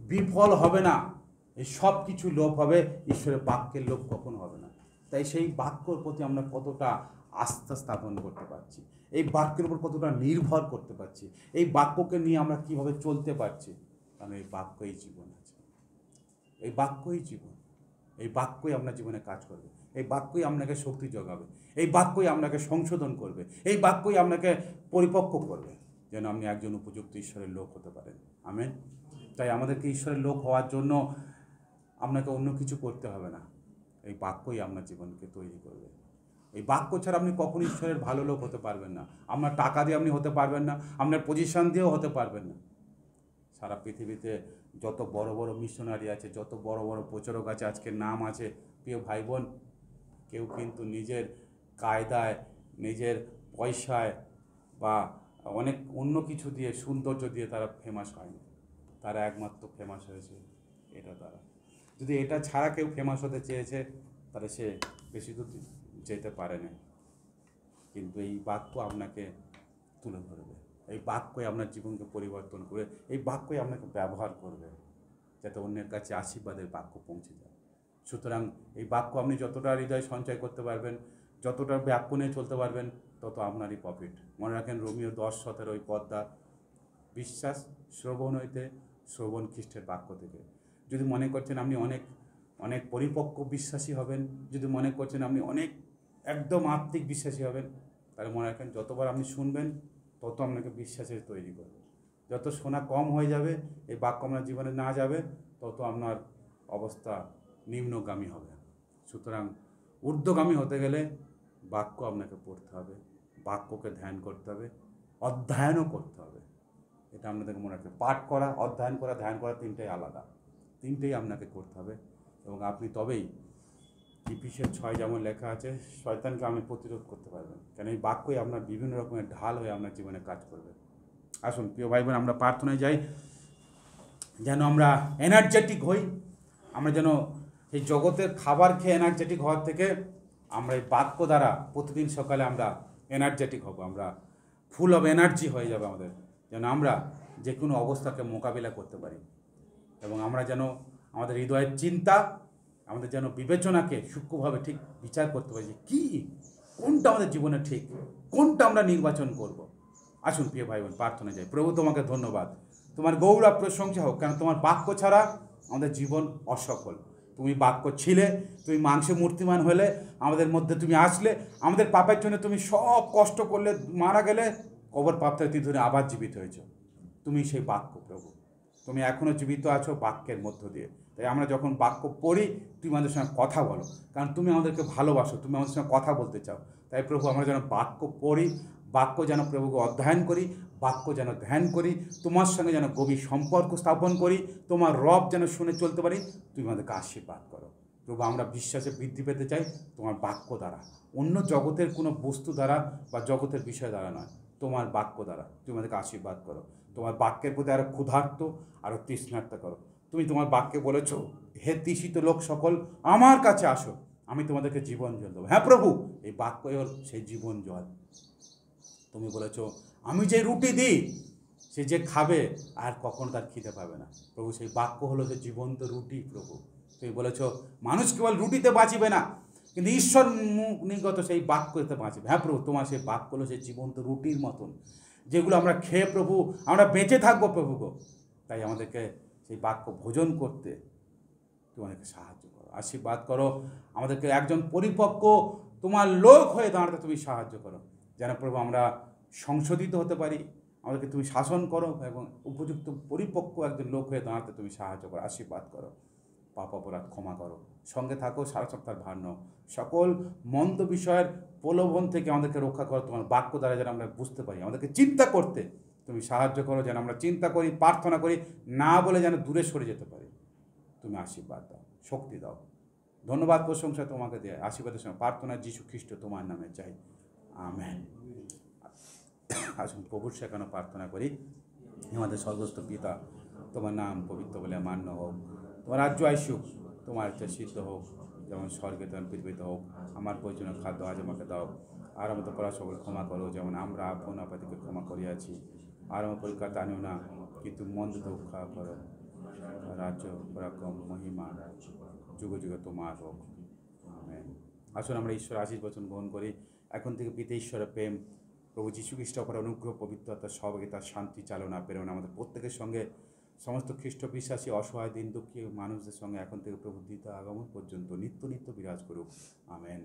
বিফল হবে না। এই সব কিছু লোপ হবে, ঈশ্বরের বাক্যের লোপ কখনো হবে না। তাই সেই বাক্যর প্রতি আমরা কতটা আস্থা স্থাপন করতে পারছি, এই বাক্যের উপর কতটা নির্ভর করতে পারছি, এই বাক্যকে নিয়ে আমরা কিভাবে চলতে পারছি, কারণ এই বাক্যই জীবন আছে। এই বাক্যই জীবন, এই বাক্যই আপনার জীবনে কাজ করবে, এই বাক্যই আপনাকে শক্তি যোগাবে, এই বাক্যই আপনাকে সংশোধন করবে, এই বাক্যই আপনাকে পরিপক্ক করবে, যেন আপনি একজন উপযুক্ত ঈশ্বরের লোক হতে পারেন। আমেন। তাই আমাদেরকে ঈশ্বরের লোক হওয়ার জন্য আপনাকে অন্য কিছু করতে হবে না, এই বাক্যই আপনার জীবনকে তৈরি করবে। এই বাক্য ছাড়া আপনি কখনো ঈশ্বরের ভালো লোক হতে পারবেন না। আপনার টাকা দিয়ে আপনি হতে পারবেন না, আপনার পজিশন দিয়েও হতে পারবেন না। সারা পৃথিবীতে যত বড় বড় মিশনারি আছে, যত বড় বড় প্রচারক আছে, আজকের নাম আছে, প্রিয় ভাই বোন, কেউ কিন্তু নিজের কায়দায়, নিজের পয়সায় বা অনেক অন্য কিছু দিয়ে, সৌন্দর্য দিয়ে তারা ফেমাস হয়নি। তারা একমাত্র ফেমাস হয়েছে এটা দ্বারা। যদি এটা ছাড়া কেউ ফেমাস হতে চেয়েছে, তাহলে সে বেশি দূর যেতে পারে না। কিন্তু এই বাক্য আপনাকে তুলে ধরবে, এই বাক্যই আপনার জীবনকে পরিবর্তন করে, এই বাক্যই আপনাকে ব্যবহার করবে। যাতে অন্যের কাছে আশীর্বাদের বাক্য পৌঁছে যায়। সুতরাং এই বাক্য আপনি যতটা হৃদয় সঞ্চয় করতে পারবেন, যতটা বাক্য নিয়ে চলতে পারবেন, তত আপনারই প্রফিট। মনে রাখেন রোমিও 10:17 ওই পদ্মা, বিশ্বাস শ্রবণ হইতে, শ্রবণ খ্রিস্টের বাক্য থেকে। যদি মনে করছেন আপনি অনেক অনেক পরিপক্ক বিশ্বাসী হবেন, যদি মনে করছেন আপনি অনেক একদম আত্মিক বিশ্বাসী হবেন, তাহলে মনে রাখেন যতবার আপনি শুনবেন তত আপনাকে বিশ্বাসের তৈরি করবে। যত শোনা কম হয়ে যাবে, এই বাক্য আপনার জীবনে না যাবে, তত আপনার অবস্থা নিম্নগামী হবে। সুতরাং ঊর্ধ্বগামী হতে গেলে বাক্য আপনাকে পড়তে হবে, বাক্যকে ধ্যান করতে হবে, অধ্যয়নও করতে হবে। এটা আপনাদেরকে মনে রাখতে হবে। পাঠ করা, অধ্যয়ন করা, ধ্যান করা তিনটেই আলাদা, তিনটেই আপনাকে করতে হবে। এবং আপনি তবেই ইফিসিয়ার 6 যেমন লেখা আছে, শয়তানকে আপনি প্রতিরোধ করতে পারবেন, কেন এই বাক্যই আপনার বিভিন্ন রকমের ঢাল হয়ে আপনার জীবনে কাজ করবে। আসুন প্রিয় ভাই বোন, আমরা প্রার্থনায় যাই, যেন আমরা এনার্জেটিক হই। আমরা যেন এই জগতের খাবার খেয়ে এনার্জেটিক হওয়ার থেকে আমরা এই বাক্য দ্বারা প্রতিদিন সকালে আমরা এনার্জেটিক হব, আমরা ফুল অফ এনার্জি হয়ে যাবে আমাদের, যেন আমরা যে কোনো অবস্থাকে মোকাবিলা করতে পারি। এবং আমরা যেন আমাদের হৃদয়ের চিন্তা, আমাদের যেন বিবেচনাকে সূক্ষ্মভাবে ঠিক বিচার করতে পারি যে কী, কোনটা আমাদের জীবনে ঠিক, কোনটা আমরা নির্বাচন করব। আসুন প্রিয় ভাই বোন, প্রার্থনা যাই। প্রভু তোমাকে ধন্যবাদ, তোমার গৌরব প্রশংসা হোক, কারণ তোমার বাক্য ছাড়া আমাদের জীবন অসফল। তুমি বাক্য ছিলে, তুমি মাংসে মূর্তিমান হলে, আমাদের মধ্যে তুমি আসলে, আমাদের পাপের জন্য তুমি সব কষ্ট করলে, মারা গেলে, কবর পাপতে তুমি ধরে আবার জীবিত হয়েছ। তুমি সেই বাক্য প্রভু, তুমি এখনও জীবিত আছো বাক্যের মধ্য দিয়ে। তাই আমরা যখন বাক্য পড়ি, তুমি আমাদের সঙ্গে কথা বলো, কারণ তুমি আমাদেরকে ভালোবাসো, তুমি আমাদের সঙ্গে কথা বলতে চাও। তাই প্রভু আমরা যেন বাক্য পড়ি, বাক্য যেন প্রভুকে অধ্যয়ন করি, বাক্য যেন ধ্যান করি, তোমার সঙ্গে যেন গভীর সম্পর্ক স্থাপন করি, তোমার রব যেন শুনে চলতে পারি। তুমি আমাদেরকে আশীর্বাদ করো প্রভু। আমরা বিশ্বাসে বৃদ্ধি পেতে চাই তোমার বাক্য দ্বারা, অন্য জগতের কোনো বস্তু দ্বারা বা জগতের বিষয় দ্বারা নয়, তোমার বাক্য দ্বারা তুমি আমাদেরকে আশীর্বাদ করো। তোমার বাক্যের প্রতি আরও ক্ষুধার্ত, আরও তৃষ্ণার্ত করো। তুমি তোমার বাক্যে বলেছ, হে তৃষিত লোক সকল আমার কাছে আসো, আমি তোমাদেরকে জীবন জল দেবো। হ্যাঁ প্রভু, এই বাক্যই হল সেই জীবন জল। তুমি বলেছ, আমি যে রুটি দিই, সে যে খাবে আর কখনো তার খিদে পাবে না। প্রভু, সেই বাক্য হলো যে জীবন্ত রুটি। প্রভু, তুমি বলেছ, মানুষ কেবল রুটিতে বাঁচিবে না, কিন্তু ঈশ্বর নিগত সেই বাক্যতে বাঁচবে। হ্যাঁ প্রভু, তোমার সেই বাক্য হলো সেই জীবন্ত রুটির মতন, যেগুলো আমরা খেয়ে প্রভু আমরা বেঁচে থাকবো প্রভু গো। তাই আমাদেরকে সেই বাক্য ভোজন করতে তোমাদেরকে সাহায্য করো, আশীর্বাদ করো। আমাদেরকে একজন পরিপক্ক তোমার লোক হয়ে দাঁড়াতে তুমি সাহায্য করো, যেন প্রভু আমরা সংশোধিত হতে পারি। আমাদেরকে তুমি শাসন করো এবং উপযুক্ত পরিপক্ক একজন লোক হয়ে দাঁড়াতে তুমি সাহায্য করো, আশীর্বাদ করো। পাপ অপরাধ ক্ষমা করো, সঙ্গে থাকো, সারা সপ্তাহ ভার নাও। সকল মন্দ বিষয়ের প্রলোভন থেকে আমাদেরকে রক্ষা করো, তোমার বাক্য দ্বারা যেন আমরা বুঝতে পারি। আমাদেরকে চিন্তা করতে তুমি সাহায্য করো, যেন আমরা চিন্তা করি, প্রার্থনা করি, না বলে যেন দূরে সরে যেতে পারি। তুমি আশীর্বাদ দাও, শক্তি দাও। ধন্যবাদ প্রশংসা তোমাকে দেয়। আশীর্বাদের সময় প্রার্থনা যীশু খ্রিস্ট তোমার নামে চাই, আমেন। আসুন প্রভুর শেখানো প্রার্থনা করি। আমাদের স্বর্গস্থ পিতা, তোমার নাম পবিত্র বলে মান্য হোক, তোমার রাজ্য আসুক, তোমার ইচ্ছা সিদ্ধ হোক, যেমন স্বর্গে তেমন পৃথিবীতে হোক। আমার প্রয়োজনীয় খাদ্য আজ আমাকে দাও, আর আমাদের করা সকল ক্ষমা করো, যেমন আমরা আপন আপাদিকে ক্ষমা করিয়াছি। আর আমার পরীক্ষাতে আনিও না, কিন্তু মন্দ রক্ষা করো। রাজ্য পরাক্রম মহিমা যুগে যুগে তোমার হোক, আমেন। আসুন আমরা ঈশ্বর আশীষ বচন গ্রহণ করি। এখন থেকে পিতা ঈশ্বরের প্রেম, প্রভু যীশু খ্রিস্ট অপর অনুগ্রহ, পবিত্রতার সহযোগিতা, শান্তি, চালনা, প্রেরণা আমাদের প্রত্যেকের সঙ্গে, সমস্ত খ্রিস্ট বিশ্বাসী অসহায় দিন দুঃখী মানুষদের সঙ্গে এখন থেকে প্রভু দ্বিতীয় আগমন পর্যন্ত নিত্য নিত্য বিরাজ করুক, আমেন।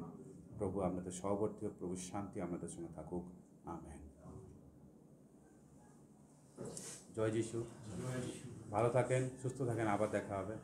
প্রভু আপনাদের সহবর্তী হোক, প্রভুর শান্তি আপনাদের সঙ্গে থাকুক, আমেন। জয় যিশু। ভালো থাকেন, সুস্থ থাকেন, আবার দেখা হবে।